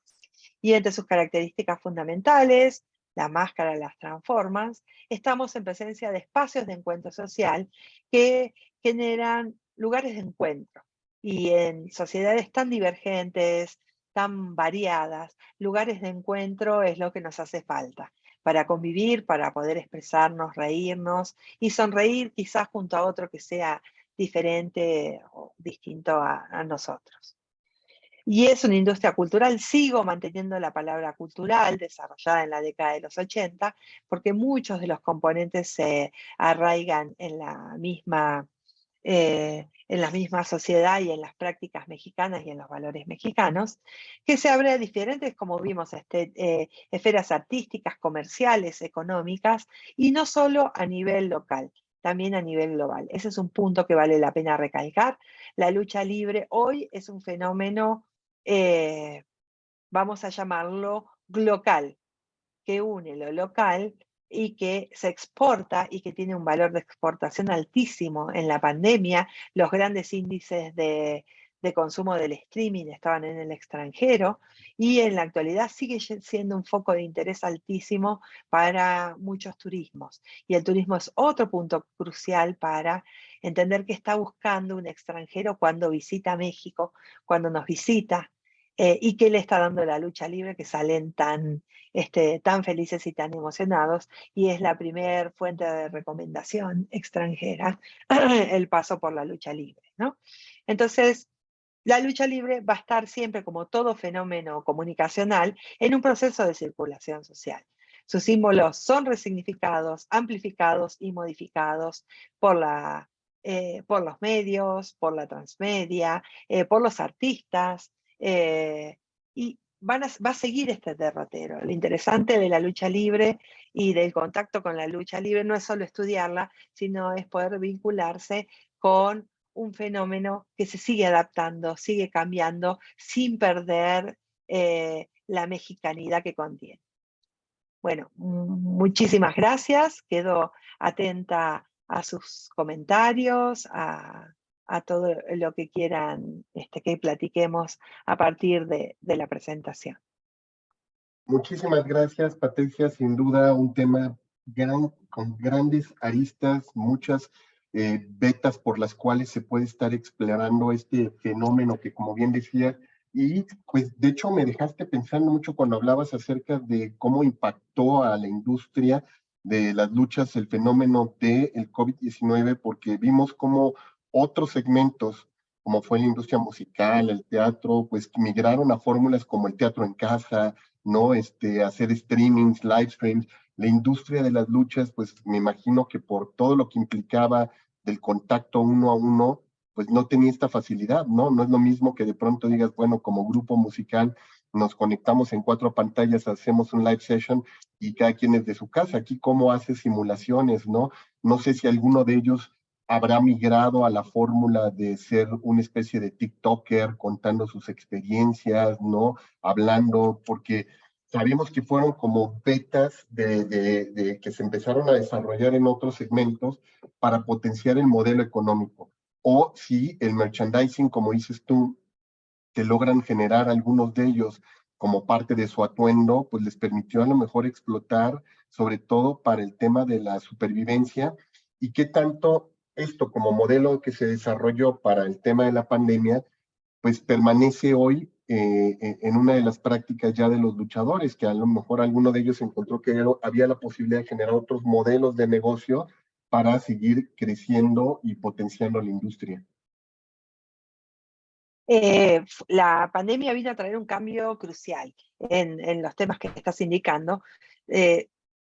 Y entre sus características fundamentales, la máscara las transformas, estamos en presencia de espacios de encuentro social que generan lugares de encuentro. Y en sociedades tan divergentes, tan variadas, lugares de encuentro es lo que nos hace falta para convivir, para poder expresarnos, reírnos y sonreír quizás junto a otro que sea diferente o distinto a nosotros. Y es una industria cultural, sigo manteniendo la palabra cultural, desarrollada en la década de los 80, porque muchos de los componentes se arraigan en la misma sociedad y en las prácticas mexicanas y en los valores mexicanos, que se abre a diferentes, como vimos, esferas artísticas, comerciales, económicas, y no solo a nivel local, también a nivel global. Ese es un punto que vale la pena recalcar. La lucha libre hoy es un fenómeno, vamos a llamarlo global, que une lo local y que se exporta y que tiene un valor de exportación altísimo. En la pandemia, los grandes índices de consumo del streaming estaban en el extranjero y en la actualidad sigue siendo un foco de interés altísimo para muchos turismos. Y el turismo es otro punto crucial para entender qué está buscando un extranjero cuando visita México, cuando nos visita, y qué le está dando la lucha libre, que salen tan felices y tan emocionados, y es la primer fuente de recomendación extranjera, el paso por la lucha libre, ¿no? Entonces, la lucha libre va a estar siempre, como todo fenómeno comunicacional, en un proceso de circulación social. Sus símbolos son resignificados, amplificados y modificados por los medios, por la transmedia, por los artistas, y va a seguir este derrotero. Lo interesante de la lucha libre y del contacto con la lucha libre no es solo estudiarla, sino es poder vincularse con un fenómeno que se sigue adaptando, sigue cambiando, sin perder la mexicanidad que contiene. Bueno, muchísimas gracias. Quedo atenta a sus comentarios, a todo lo que quieran que platiquemos a partir de la presentación. Muchísimas gracias, Patricia. Sin duda, un tema con grandes aristas, muchas vetas por las cuales se puede estar explorando este fenómeno que, como bien decía, y pues de hecho me dejaste pensando mucho cuando hablabas acerca de cómo impactó a la industria de las luchas el fenómeno del COVID-19, porque vimos cómo otros segmentos, como fue la industria musical, el teatro, pues migraron a fórmulas como el teatro en casa, ¿no? Hacer streamings, live streams. La industria de las luchas, pues me imagino que por todo lo que implicaba del contacto uno a uno, pues no tenía esta facilidad, ¿no? No es lo mismo que de pronto digas, bueno, como grupo musical nos conectamos en 4 pantallas, hacemos un live session y cada quien es de su casa. Aquí cómo hace simulaciones, ¿no? No sé si alguno de ellos habrá migrado a la fórmula de ser una especie de TikToker contando sus experiencias, ¿no? Hablando, porque sabemos que fueron como betas de que se empezaron a desarrollar en otros segmentos para potenciar el modelo económico. O si el merchandising, como dices tú, que logran generar algunos de ellos como parte de su atuendo, pues les permitió a lo mejor explotar, sobre todo para el tema de la supervivencia, y qué tanto esto como modelo que se desarrolló para el tema de la pandemia, pues permanece hoy en una de las prácticas ya de los luchadores, que a lo mejor alguno de ellos encontró que había la posibilidad de generar otros modelos de negocio para seguir creciendo y potenciando la industria. La pandemia vino a traer un cambio crucial en los temas que estás indicando.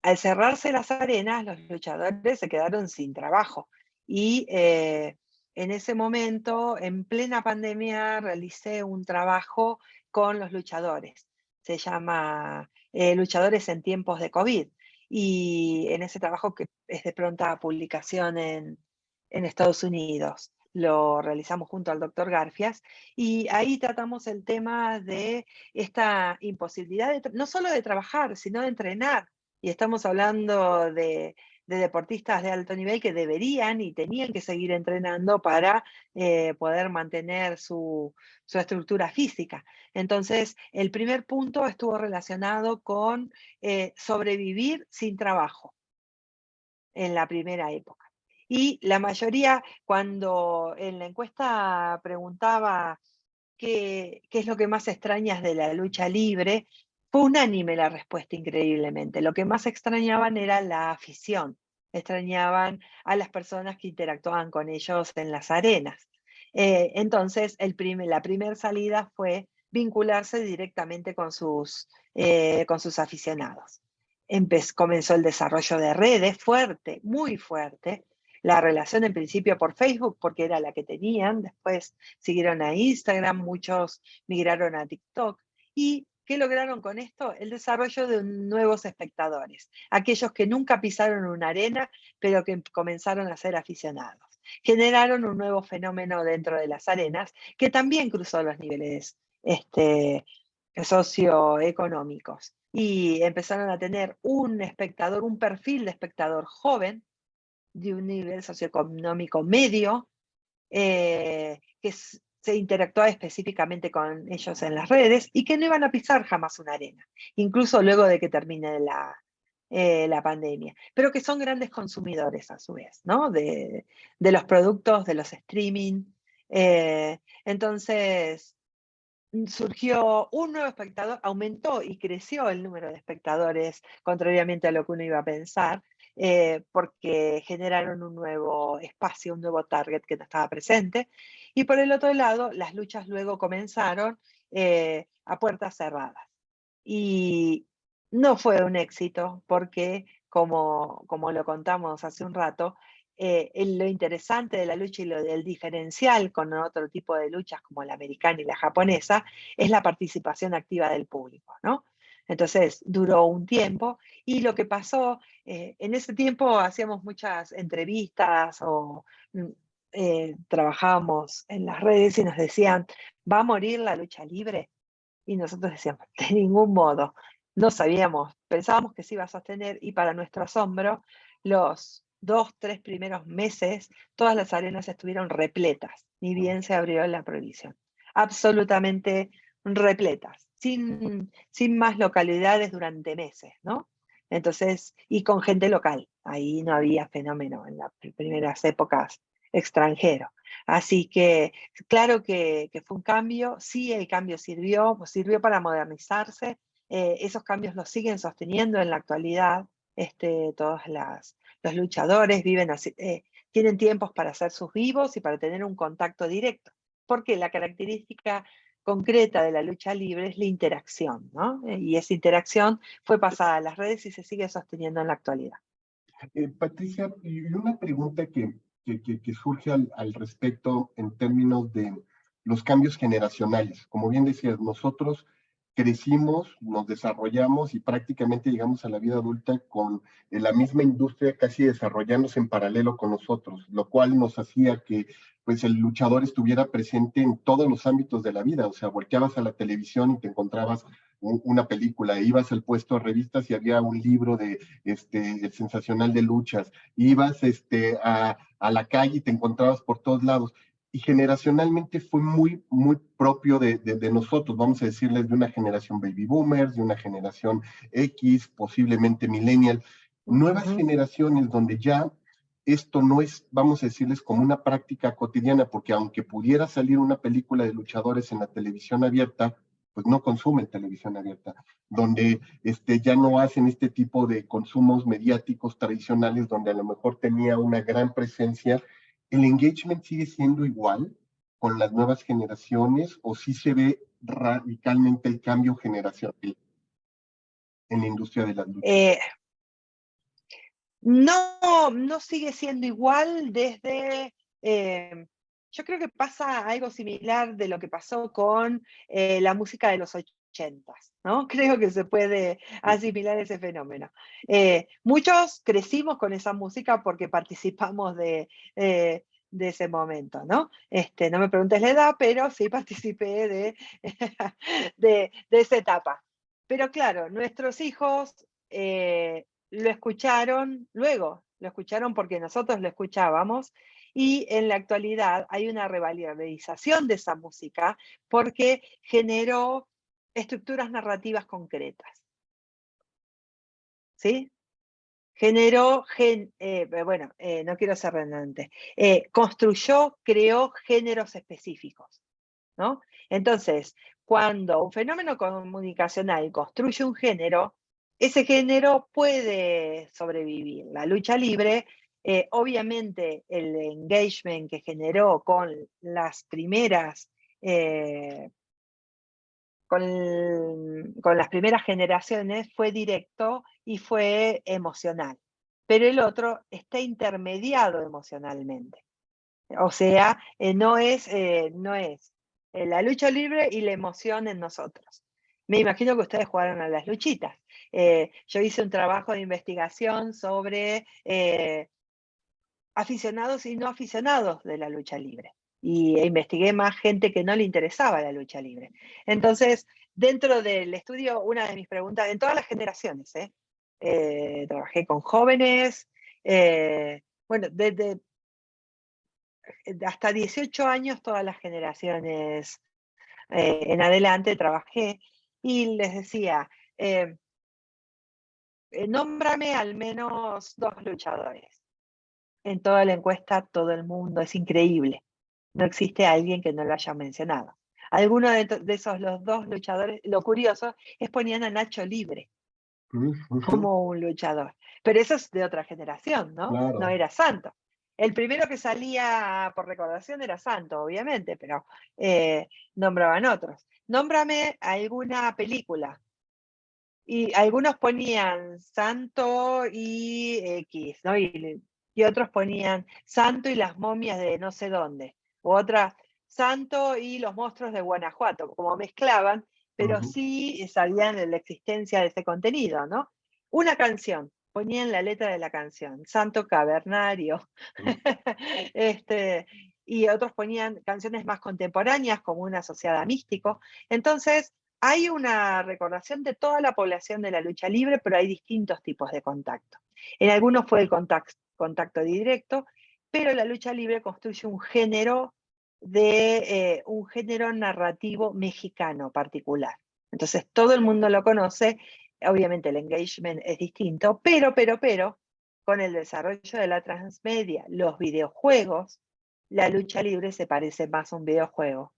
Al cerrarse las arenas, los luchadores se quedaron sin trabajo. Y en ese momento, en plena pandemia, realicé un trabajo con los luchadores. Se llama Luchadores en tiempos de COVID. Y en ese trabajo, que es de pronta publicación en Estados Unidos, lo realizamos junto al doctor Garfias, y ahí tratamos el tema de esta imposibilidad no solo de trabajar, sino de entrenar. Y estamos hablando de deportistas de alto nivel que deberían y tenían que seguir entrenando para poder mantener su estructura física. Entonces, el primer punto estuvo relacionado con sobrevivir sin trabajo en la primera época. Y la mayoría, cuando en la encuesta preguntaba qué es lo que más extrañas de la lucha libre, fue unánime la respuesta, increíblemente. Lo que más extrañaban era la afición, extrañaban a las personas que interactuaban con ellos en las arenas. Entonces, la primera salida fue vincularse directamente con sus aficionados. Comenzó el desarrollo de redes fuerte, muy fuerte. La relación en principio por Facebook, porque era la que tenían, después siguieron a Instagram, muchos migraron a TikTok. ¿Y qué lograron con esto? El desarrollo de nuevos espectadores, aquellos que nunca pisaron una arena, pero que comenzaron a ser aficionados. Generaron un nuevo fenómeno dentro de las arenas, que también cruzó los niveles socioeconómicos. Y empezaron a tener un perfil de espectador joven, de un nivel socioeconómico medio, que se interactuaba específicamente con ellos en las redes y que no iban a pisar jamás una arena, incluso luego de que termine la pandemia, pero que son grandes consumidores a su vez, ¿no? de los productos, de los streaming. Entonces, surgió un nuevo espectador, aumentó y creció el número de espectadores, contrariamente a lo que uno iba a pensar, porque generaron un nuevo espacio, un nuevo target que no estaba presente. Y por el otro lado, las luchas luego comenzaron a puertas cerradas. Y no fue un éxito porque, como lo contamos hace un rato, lo interesante de la lucha y lo del diferencial con otro tipo de luchas como la americana y la japonesa es la participación activa del público, ¿no? Entonces duró un tiempo y lo que pasó, en ese tiempo hacíamos muchas entrevistas o trabajábamos en las redes y nos decían, ¿va a morir la lucha libre? Y nosotros decíamos, de ningún modo. No sabíamos, pensábamos que se iba a sostener y para nuestro asombro, los 2-3 primeros meses, todas las arenas estuvieron repletas, ni bien se abrió la prohibición. Absolutamente repletas, sin más localidades durante meses, ¿no? Entonces, y con gente local, ahí no había fenómeno en las primeras épocas extranjero. Así que claro que fue un cambio, sí, el cambio sirvió para modernizarse, esos cambios los siguen sosteniendo en la actualidad, todos los luchadores viven así, tienen tiempos para hacer sus vivos y para tener un contacto directo, porque la característica concreta de la lucha libre es la interacción, ¿no? Y esa interacción fue pasada a las redes y se sigue sosteniendo en la actualidad. Patricia, y una pregunta que surge al respecto en términos de los cambios generacionales. Como bien decías, nosotros crecimos, nos desarrollamos y prácticamente llegamos a la vida adulta con la misma industria casi desarrollándose en paralelo con nosotros, lo cual nos hacía que pues el luchador estuviera presente en todos los ámbitos de la vida. O sea, volteabas a la televisión y te encontrabas una película, ibas al puesto de revistas y había un libro de el sensacional de luchas, ibas a la calle y te encontrabas por todos lados. Y generacionalmente fue muy propio de nosotros, vamos a decirles, de una generación baby boomers, de una generación X, posiblemente millennial, nuevas generaciones donde ya esto no es, vamos a decirles, como una práctica cotidiana, porque aunque pudiera salir una película de luchadores en la televisión abierta, pues no consumen televisión abierta, donde ya no hacen este tipo de consumos mediáticos tradicionales, donde a lo mejor tenía una gran presencia. ¿El engagement sigue siendo igual con las nuevas generaciones o sí se ve radicalmente el cambio generacional en la industria de las luchas? No sigue siendo igual desde... yo creo que pasa algo similar de lo que pasó con la música de los 80s, ¿no? Creo que se puede asimilar ese fenómeno. Muchos crecimos con esa música porque participamos de ese momento, ¿no? No me preguntes la edad, pero sí participé de esa etapa. Pero claro, nuestros hijos lo escucharon luego, lo escucharon porque nosotros lo escuchábamos, y en la actualidad hay una revalorización de esa música porque generó estructuras narrativas concretas, ¿sí? Generó, no quiero ser redundante, construyó, creó géneros específicos, ¿no? Entonces, cuando un fenómeno comunicacional construye un género, ese género puede sobrevivir. La lucha libre, obviamente el engagement que generó con las primeras, con las primeras generaciones fue directo y fue emocional. Pero el otro está intermediado emocionalmente. O sea, no es la lucha libre y la emoción en nosotros. Me imagino que ustedes jugaron a las luchitas. Yo hice un trabajo de investigación sobre aficionados y no aficionados de la lucha libre. Y investigué más gente que no le interesaba la lucha libre. Entonces, dentro del estudio, una de mis preguntas, en todas las generaciones, trabajé con jóvenes, bueno, desde hasta 18 años, todas las generaciones en adelante trabajé, y les decía, nómbrame al menos 2 luchadores. En toda la encuesta, todo el mundo, es increíble. No existe alguien que no lo haya mencionado. Algunos de esos, los 2 luchadores, lo curioso es ponían a Nacho Libre como un luchador. Pero eso es de otra generación, ¿no? Claro. No era Santo. El primero que salía por recordación era Santo, obviamente, pero nombraban otros. Nómbrame alguna película. Y algunos ponían Santo y X, ¿no? Y otros ponían Santo y las momias de no sé dónde. O otra, Santo y los monstruos de Guanajuato, como mezclaban, pero sí sabían de la existencia de ese contenido, ¿no? Una canción, ponían la letra de la canción, Santo Cavernario. Y otros ponían canciones más contemporáneas, como una asociada a místico. Entonces, hay una recordación de toda la población de la lucha libre, pero hay distintos tipos de contacto. En algunos fue el contacto directo, pero la lucha libre construye un género un género narrativo mexicano particular. Entonces todo el mundo lo conoce, obviamente el engagement es distinto, pero, con el desarrollo de la transmedia, los videojuegos, la lucha libre se parece más a un videojuego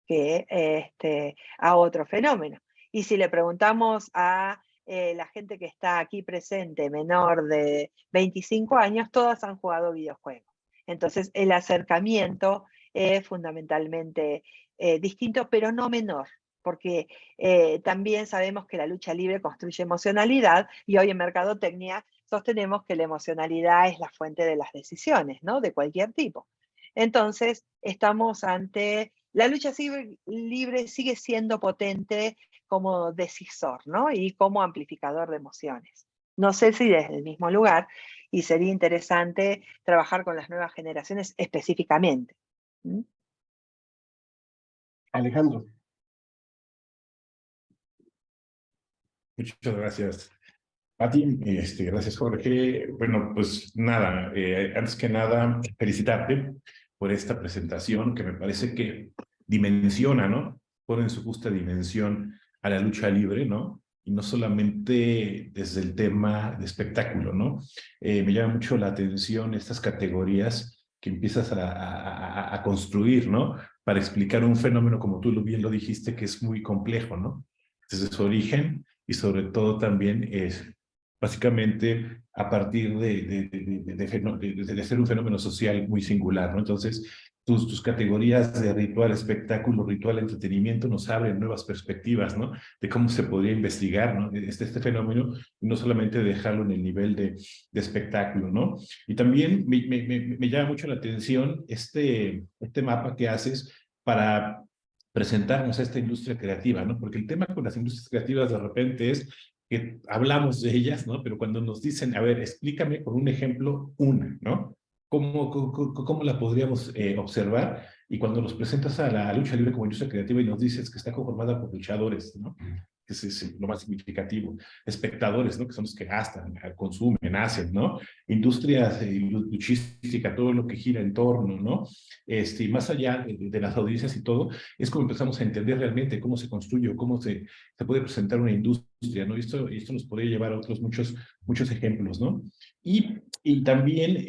que a otro fenómeno. Y si le preguntamos a la gente que está aquí presente, menor de 25 años, todas han jugado videojuegos. Entonces el acercamiento es fundamentalmente distinto, pero no menor, porque también sabemos que la lucha libre construye emocionalidad, y hoy en mercadotecnia sostenemos que la emocionalidad es la fuente de las decisiones, ¿no? De cualquier tipo. Entonces, estamos ante... La lucha libre sigue siendo potente como decisor, ¿no? Y como amplificador de emociones. No sé si desde el mismo lugar, y sería interesante trabajar con las nuevas generaciones específicamente. ¿Mm? Alejandro. Muchas gracias, Pati. Gracias, Jorge. Bueno, pues nada, antes que nada, felicitarte por esta presentación que me parece que dimensiona, ¿no? Pone en su justa dimensión a la lucha libre, ¿no? y no solamente desde el tema de espectáculo, ¿no? Me llama mucho la atención estas categorías que empiezas a construir, ¿no? Para explicar un fenómeno, como tú bien lo dijiste, que es muy complejo, ¿no? Desde su origen y sobre todo también es básicamente a partir de ser un fenómeno social muy singular, ¿no? Entonces, tus categorías de ritual espectáculo, ritual entretenimiento nos abren nuevas perspectivas, ¿no? De cómo se podría investigar, ¿no? Este fenómeno, y no solamente dejarlo en el nivel de espectáculo, ¿no? Y también me llama mucho la atención este mapa que haces para presentarnos a esta industria creativa, ¿no? Porque el tema con las industrias creativas de repente es que hablamos de ellas, ¿no? Pero cuando nos dicen, a ver, explícame por un ejemplo una, ¿no? ¿Cómo la podríamos observar? Y cuando nos presentas a la lucha libre como industria creativa y nos dices que está conformada por luchadores, ¿no? Que es lo más significativo. Espectadores, ¿no? Que son los que gastan, consumen, hacen, ¿no? Industrias luchística, todo lo que gira en torno, ¿no? Y más allá de las audiencias y todo, es como empezamos a entender realmente cómo se construye o cómo se puede presentar una industria, ¿no? Y esto nos podría llevar a otros muchos ejemplos, ¿no? Y también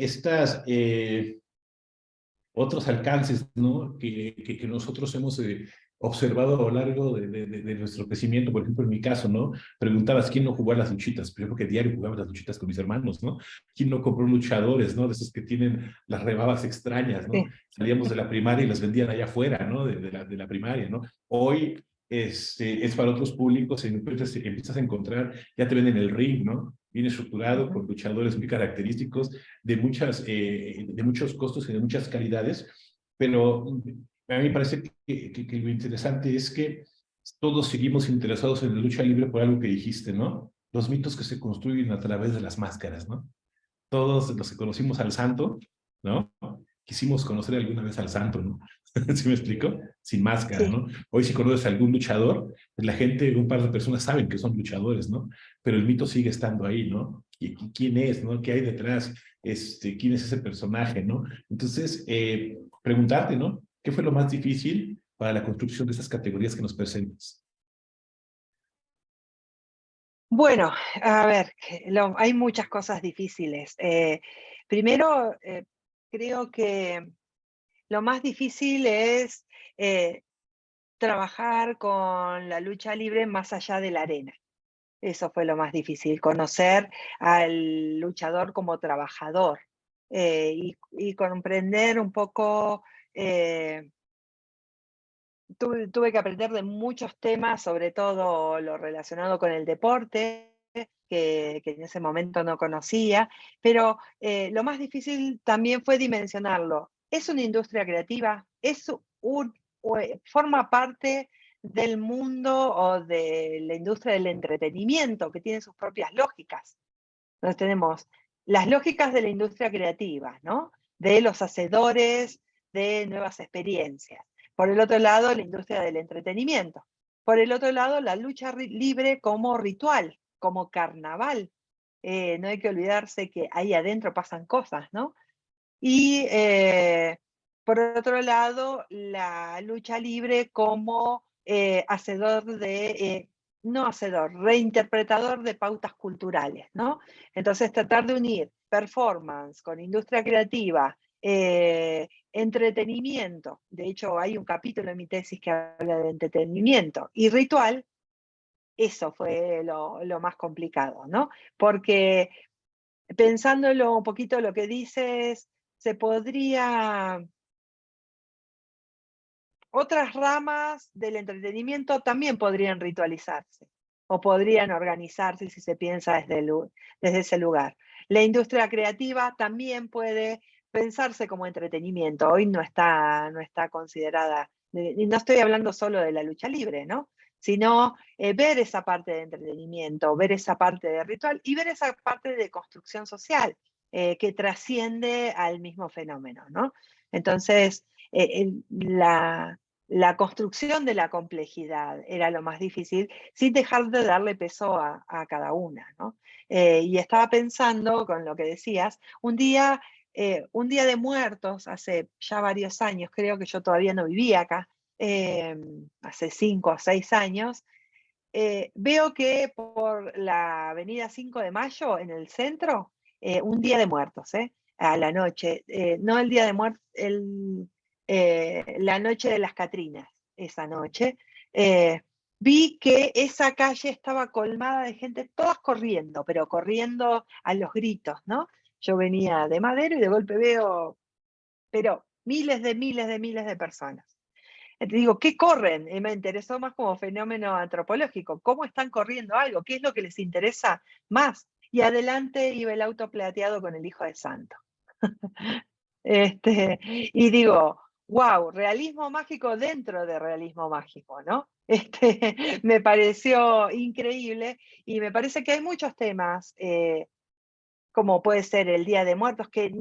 otros alcances, ¿no? Que nosotros hemos observado a lo largo de nuestro crecimiento. Por ejemplo, en mi caso, ¿no? Preguntabas quién no jugó a las luchitas. Pero yo creo que diario jugaba las luchitas con mis hermanos, ¿no? ¿Quién no compró luchadores, ¿no? De esos que tienen las rebabas extrañas, ¿no? Sí. Salíamos de la primaria y las vendían allá afuera, ¿no? De la primaria, ¿no? Hoy es para otros públicos, empiezas a encontrar, ya te ven en el ring, ¿no? Bien estructurado, con luchadores muy característicos, de muchos costos y de muchas calidades, pero a mí me parece que lo interesante es que todos seguimos interesados en la lucha libre por algo que dijiste, ¿no? Los mitos que se construyen a través de las máscaras, ¿no? Todos los que conocimos al santo, ¿no? Quisimos conocer alguna vez al santo, ¿no? ¿Sí me explico? Sin máscara, Sí. ¿no? Hoy si conoces a algún luchador, pues la gente, un par de personas saben que son luchadores, ¿no? Pero el mito sigue estando ahí, ¿no? ¿Quién es, no? ¿Qué hay detrás? ¿Quién es ese personaje, no? Entonces, preguntarte, ¿no? ¿Qué fue lo más difícil para la construcción de esas categorías que nos presentas? Bueno, a ver, hay muchas cosas difíciles. Primero, creo que lo más difícil es trabajar con la lucha libre más allá de la arena. Eso fue lo más difícil, conocer al luchador como trabajador, y comprender un poco. Tuve que aprender de muchos temas, sobre todo lo relacionado con el deporte, que en ese momento no conocía, pero lo más difícil también fue dimensionarlo. ¿Es una industria creativa? ¿Forma parte del mundo o de la industria del entretenimiento, que tiene sus propias lógicas? Entonces tenemos las lógicas de la industria creativa, ¿no? De los hacedores de nuevas experiencias. Por el otro lado, la industria del entretenimiento. Por el otro lado, la lucha libre como ritual, como carnaval. No hay que olvidarse que ahí adentro pasan cosas, ¿no? Y por otro lado, la lucha libre como hacedor no hacedor, reinterpretador de pautas culturales, ¿no? Entonces, tratar de unir performance con industria creativa, entretenimiento. De hecho, hay un capítulo en mi tesis que habla de entretenimiento y ritual. Eso fue lo más complicado, ¿no? Porque pensándolo un poquito lo que dices, se podría. Otras ramas del entretenimiento también podrían ritualizarse o podrían organizarse si se piensa desde ese lugar. La industria creativa también puede pensarse como entretenimiento. Hoy no está considerada, y no estoy hablando solo de la lucha libre, ¿no? Sino ver esa parte de entretenimiento, ver esa parte de ritual y ver esa parte de construcción social que trasciende al mismo fenómeno, ¿no? Entonces, la construcción de la complejidad era lo más difícil, sin dejar de darle peso a cada una, ¿no? Y estaba pensando con lo que decías, un día de muertos, hace ya varios años, creo que yo todavía no vivía acá, hace 5 o 6 años, veo que por la avenida 5 de Mayo, en el centro, un Día de Muertos, a la noche, no el Día de Muertos, la noche de las Catrinas, esa noche, vi que esa calle estaba colmada de gente, todas corriendo, pero corriendo a los gritos, ¿no? Yo venía de Madero y de golpe veo, pero miles de personas. Entonces digo, ¿qué corren? Y me interesó más como fenómeno antropológico. ¿Cómo están corriendo algo? ¿Qué es lo que les interesa más? Y adelante iba el auto plateado con el hijo de santo. Y digo, wow, realismo mágico dentro de realismo mágico, ¿no? Me pareció increíble y me parece que hay muchos temas, como puede ser el Día de Muertos, que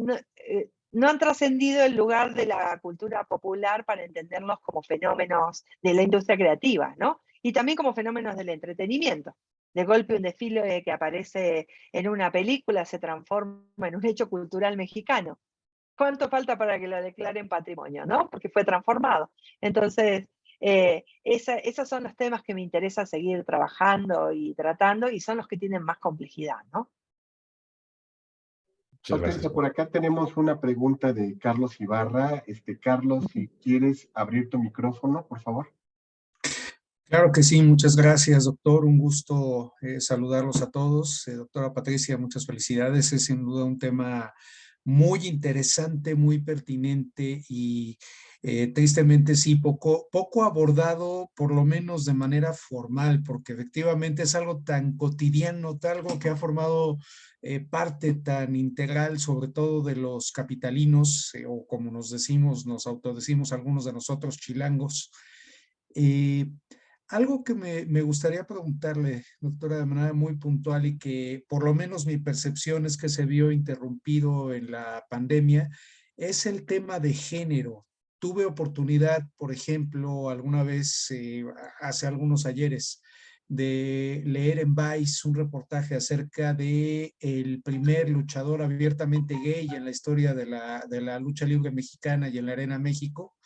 no han trascendido el lugar de la cultura popular para entenderlos como fenómenos de la industria creativa, ¿no? Y también como fenómenos del entretenimiento. De golpe un desfile que aparece en una película se transforma en un hecho cultural mexicano. ¿Cuánto falta para que lo declaren patrimonio, no? Porque fue transformado. Entonces, esos son los temas que me interesa seguir trabajando y tratando, y son los que tienen más complejidad, ¿no? Muchas gracias. Por acá tenemos una pregunta de Carlos Ibarra. Carlos, si quieres abrir tu micrófono, por favor. Claro que sí, muchas gracias, doctor. Un gusto saludarlos a todos. Doctora Patricia, muchas felicidades. Es sin duda un tema muy interesante, muy pertinente y tristemente sí, poco abordado, por lo menos de manera formal, porque efectivamente es algo tan cotidiano, algo que ha formado parte tan integral, sobre todo de los capitalinos, o como nos autodecimos algunos de nosotros, chilangos. Algo que me gustaría preguntarle, doctora, de manera muy puntual y que por lo menos mi percepción es que se vio interrumpido en la pandemia, es el tema de género. Tuve oportunidad, por ejemplo, alguna vez, hace algunos ayeres, de leer en Vice un reportaje acerca de el primer luchador abiertamente gay en la historia de la lucha libre mexicana y en la Arena México.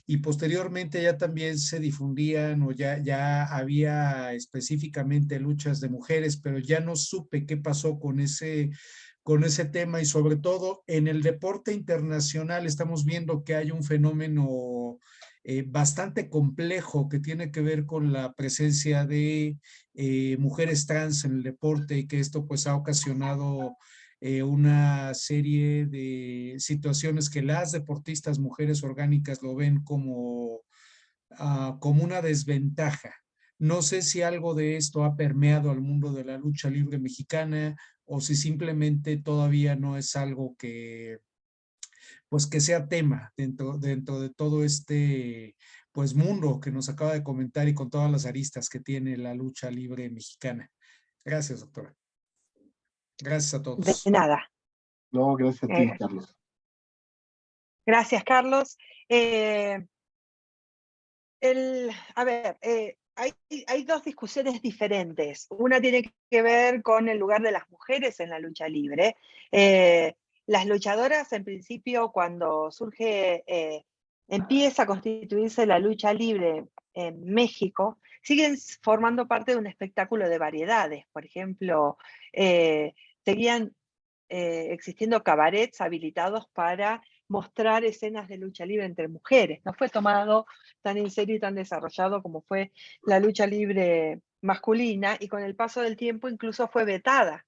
Y posteriormente ya también se difundían o ya había específicamente luchas de mujeres, pero ya no supe qué pasó con ese tema y sobre todo en el deporte internacional estamos viendo que hay un fenómeno bastante complejo que tiene que ver con la presencia de mujeres trans en el deporte y que esto pues ha ocasionado una serie de situaciones que las deportistas mujeres orgánicas lo ven como una desventaja. No sé si algo de esto ha permeado al mundo de la lucha libre mexicana o si simplemente todavía no es algo pues que sea tema dentro de todo este pues mundo que nos acaba de comentar y con todas las aristas que tiene la lucha libre mexicana. Gracias, doctora. Gracias a De todos. nada. No, gracias a ti, Carlos. Gracias, Carlos. A ver, hay dos discusiones diferentes. Una tiene que ver con el lugar de las mujeres en la lucha libre. Las luchadoras, en principio, cuando empieza a constituirse la lucha libre en México, siguen formando parte de un espectáculo de variedades. Por ejemplo, seguían existiendo cabarets habilitados para mostrar escenas de lucha libre entre mujeres. No fue tomado tan en serio y tan desarrollado como fue la lucha libre masculina, y con el paso del tiempo incluso fue vetada.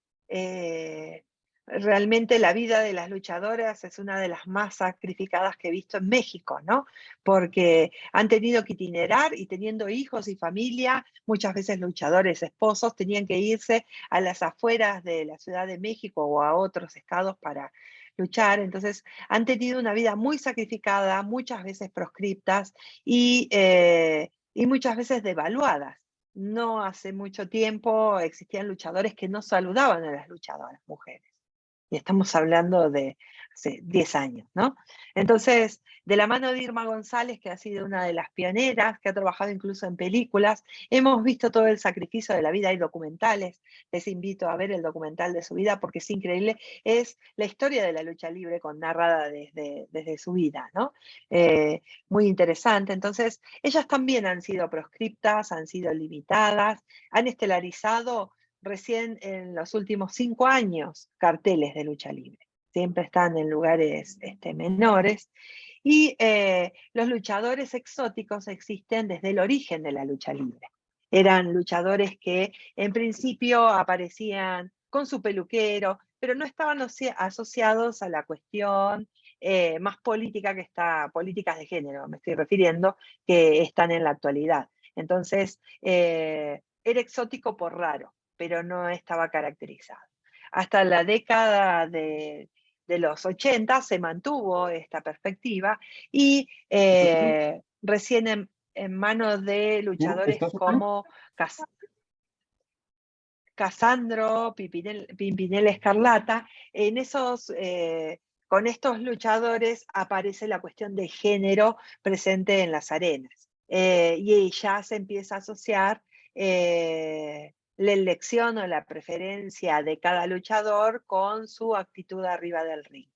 Realmente la vida de las luchadoras es una de las más sacrificadas que he visto en México, ¿no? Porque han tenido que itinerar y teniendo hijos y familia, muchas veces luchadores esposos tenían que irse a las afueras de la Ciudad de México o a otros estados para luchar. Entonces han tenido una vida muy sacrificada, muchas veces proscriptas y muchas veces devaluadas. No hace mucho tiempo existían luchadores que no saludaban a las luchadoras mujeres. Y estamos hablando de hace 10 años, ¿no? Entonces, de la mano de Irma González, que ha sido una de las pioneras, que ha trabajado incluso en películas, hemos visto todo el sacrificio de la vida. Hay documentales, les invito a ver el documental de su vida porque es increíble. Es la historia de la lucha libre narrada desde su vida, ¿no? Muy interesante. Entonces, ellas también han sido proscriptas, han sido limitadas, han estelarizado recién en los últimos 5 años carteles de lucha libre. Siempre están en lugares menores. Y los luchadores exóticos existen desde el origen de la lucha libre. Eran luchadores que en principio aparecían con su peluquero, pero no estaban asociados a la cuestión más política políticas de género, me estoy refiriendo, que están en la actualidad. Entonces, era exótico por raro, pero no estaba caracterizado. Hasta la década de los 80 se mantuvo esta perspectiva y recién en manos de luchadores como Casandro, Pimpinela Escarlata, con estos luchadores aparece la cuestión de género presente en las arenas. Y ya se empieza a asociar la elección o la preferencia de cada luchador con su actitud arriba del ring.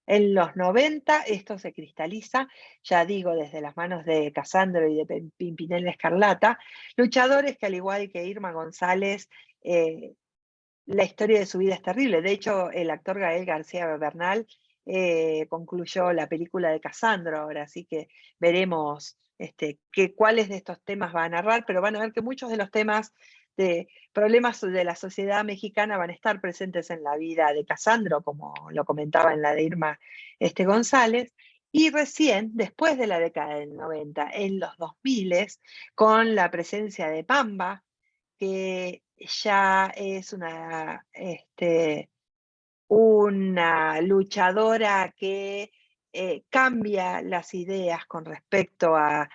En los 90 esto se cristaliza, ya digo, desde las manos de Casandro y de Pimpinela Escarlata, luchadores que al igual que Irma González, la historia de su vida es terrible. De hecho, el actor Gael García Bernal concluyó la película de Casandro ahora, así que veremos cuáles de estos temas va a narrar, pero van a ver que muchos de los temas de problemas de la sociedad mexicana van a estar presentes en la vida de Casandro, como lo comentaba en la de Irma González, y recién, después de la década del 90, en los 2000, con la presencia de Pamba, que ya es una luchadora que cambia las ideas con respecto a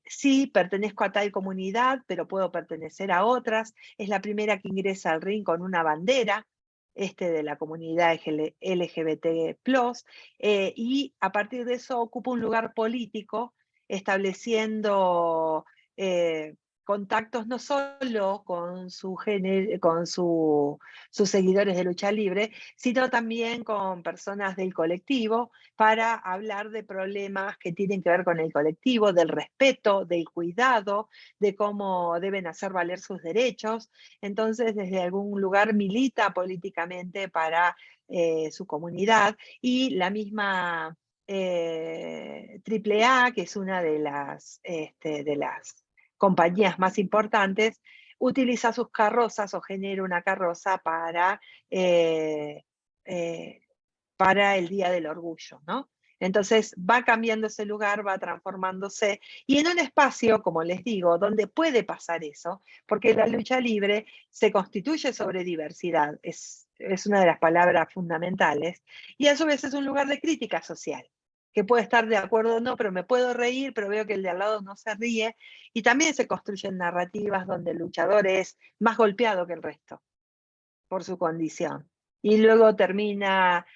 sí, pertenezco a tal comunidad, pero puedo pertenecer a otras. Es la primera que ingresa al ring con una bandera de la comunidad LGBT+, y a partir de eso ocupa un lugar político, estableciendo contactos no solo con sus seguidores de lucha libre, sino también con personas del colectivo para hablar de problemas que tienen que ver con el colectivo, del respeto, del cuidado, de cómo deben hacer valer sus derechos. Entonces, desde algún lugar milita políticamente para su comunidad, y la misma AAA, que es una de las compañías más importantes, utiliza sus carrozas o genera una carroza para el Día del Orgullo, ¿no? Entonces va cambiando ese lugar, va transformándose, y en un espacio, como les digo, donde puede pasar eso, porque la lucha libre se constituye sobre diversidad, es una de las palabras fundamentales, y a su vez es un lugar de crítica social, que puede estar de acuerdo o no, pero me puedo reír, pero veo que el de al lado no se ríe, y también se construyen narrativas donde el luchador es más golpeado que el resto, por su condición. Y luego termina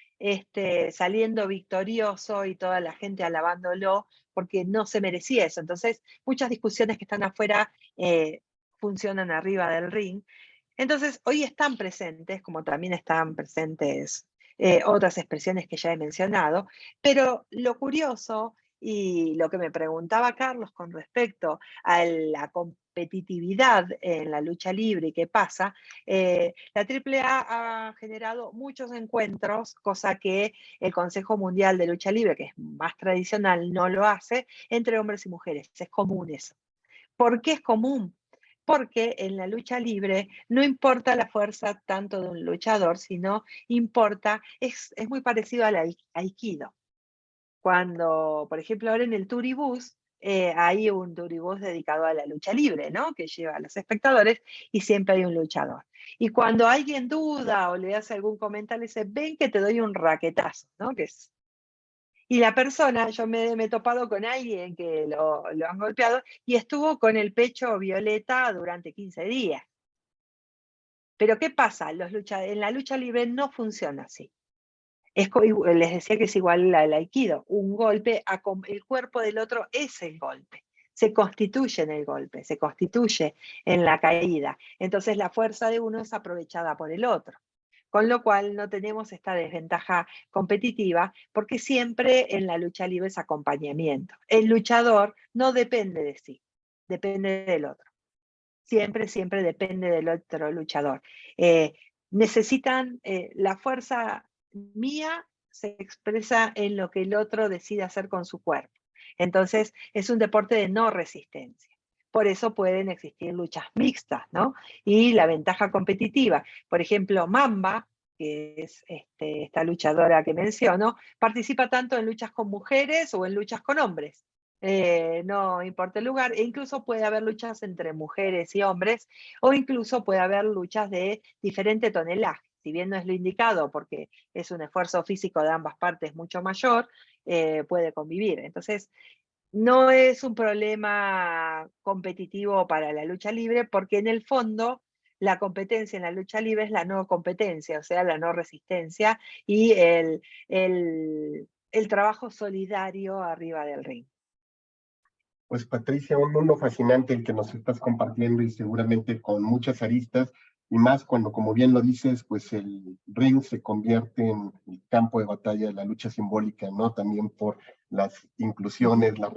saliendo victorioso y toda la gente alabándolo porque no se merecía eso. Entonces, muchas discusiones que están afuera funcionan arriba del ring. Entonces, hoy están presentes, como también están presentes otras expresiones que ya he mencionado, pero lo curioso y lo que me preguntaba Carlos con respecto a la competitividad en la lucha libre y qué pasa, la AAA ha generado muchos encuentros, cosa que el Consejo Mundial de Lucha Libre, que es más tradicional, no lo hace, entre hombres y mujeres. Es común eso. ¿Por qué es común? Porque en la lucha libre no importa la fuerza tanto de un luchador, sino importa, es muy parecido al aikido. Cuando, por ejemplo, ahora en el Turibús, hay un Turibús dedicado a la lucha libre, ¿no? Que lleva a los espectadores y siempre hay un luchador. Y cuando alguien duda o le hace algún comentario, le dice, ven que te doy un raquetazo, ¿no? Y la persona, yo me he topado con alguien que lo han golpeado y estuvo con el pecho violeta durante 15 días. Pero ¿qué pasa? En la lucha libre no funciona así. Les decía que es igual al aikido. Un golpe, el cuerpo del otro es el golpe. Se constituye en el golpe, se constituye en la caída. Entonces la fuerza de uno es aprovechada por el otro. Con lo cual no tenemos esta desventaja competitiva porque siempre en la lucha libre es acompañamiento. El luchador no depende de sí, depende del otro. Siempre, siempre depende del otro luchador. Necesitan la fuerza mía se expresa en lo que el otro decide hacer con su cuerpo. Entonces, es un deporte de no resistencia. Por eso pueden existir luchas mixtas, ¿no? Y la ventaja competitiva. Por ejemplo, Mamba, que es esta luchadora que menciono, participa tanto en luchas con mujeres o en luchas con hombres. No importa el lugar, e incluso puede haber luchas entre mujeres y hombres, o incluso puede haber luchas de diferente tonelaje. Si bien no es lo indicado porque es un esfuerzo físico de ambas partes mucho mayor, puede convivir. Entonces, no es un problema competitivo para la lucha libre porque en el fondo la competencia en la lucha libre es la no competencia, o sea, la no resistencia y el trabajo solidario arriba del ring. Pues Patricia, un mundo fascinante el que nos estás compartiendo y seguramente con muchas aristas y más cuando, como bien lo dices, pues el ring se convierte en el campo de batalla de la lucha simbólica, ¿no? También por las inclusiones, las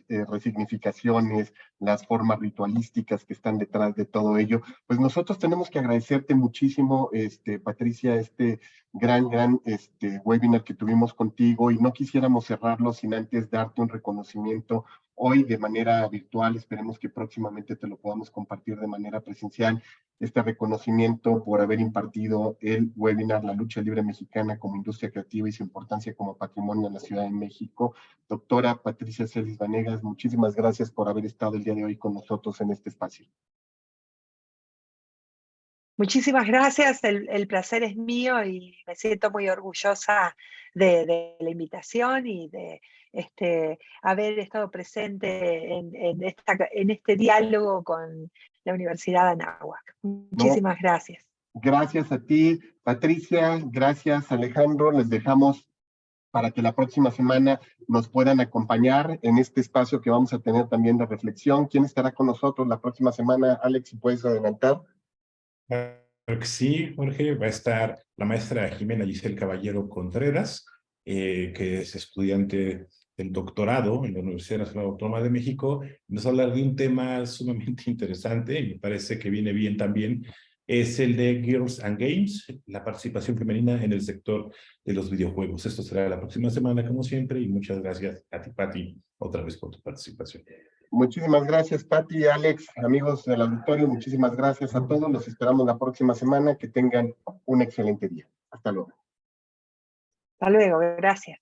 resignificaciones, las formas ritualísticas que están detrás de todo ello. Pues nosotros tenemos que agradecerte muchísimo, Patricia, gran webinar que tuvimos contigo y no quisiéramos cerrarlo sin antes darte un reconocimiento hoy de manera virtual. Esperemos que próximamente te lo podamos compartir de manera presencial. Este reconocimiento por haber impartido el webinar La lucha libre mexicana como industria creativa y su importancia como patrimonio en la Ciudad de México. Doctora Patricia Celis Vanegas, muchísimas gracias por haber estado el día de hoy con nosotros en este espacio. Muchísimas gracias, el placer es mío y me siento muy orgullosa de la invitación y de haber estado presente en este diálogo con la Universidad de Anáhuac. Muchísimas gracias. Gracias a ti, Patricia, gracias Alejandro, les dejamos para que la próxima semana nos puedan acompañar en este espacio que vamos a tener también de reflexión. ¿Quién estará con nosotros la próxima semana? Alex, si puedes adelantar. Creo que sí, Jorge, va a estar la maestra Jimena Giselle Caballero Contreras, que es estudiante del doctorado en la Universidad Nacional Autónoma de México. Nos va a hablar de un tema sumamente interesante y me parece que viene bien también. Es el de Girls and Games, la participación femenina en el sector de los videojuegos. Esto será la próxima semana, como siempre, y muchas gracias a ti, Pati, otra vez por tu participación. Muchísimas gracias, Pati, Alex, amigos del auditorio, muchísimas gracias a todos. Los esperamos la próxima semana. Que tengan un excelente día. Hasta luego. Hasta luego, gracias.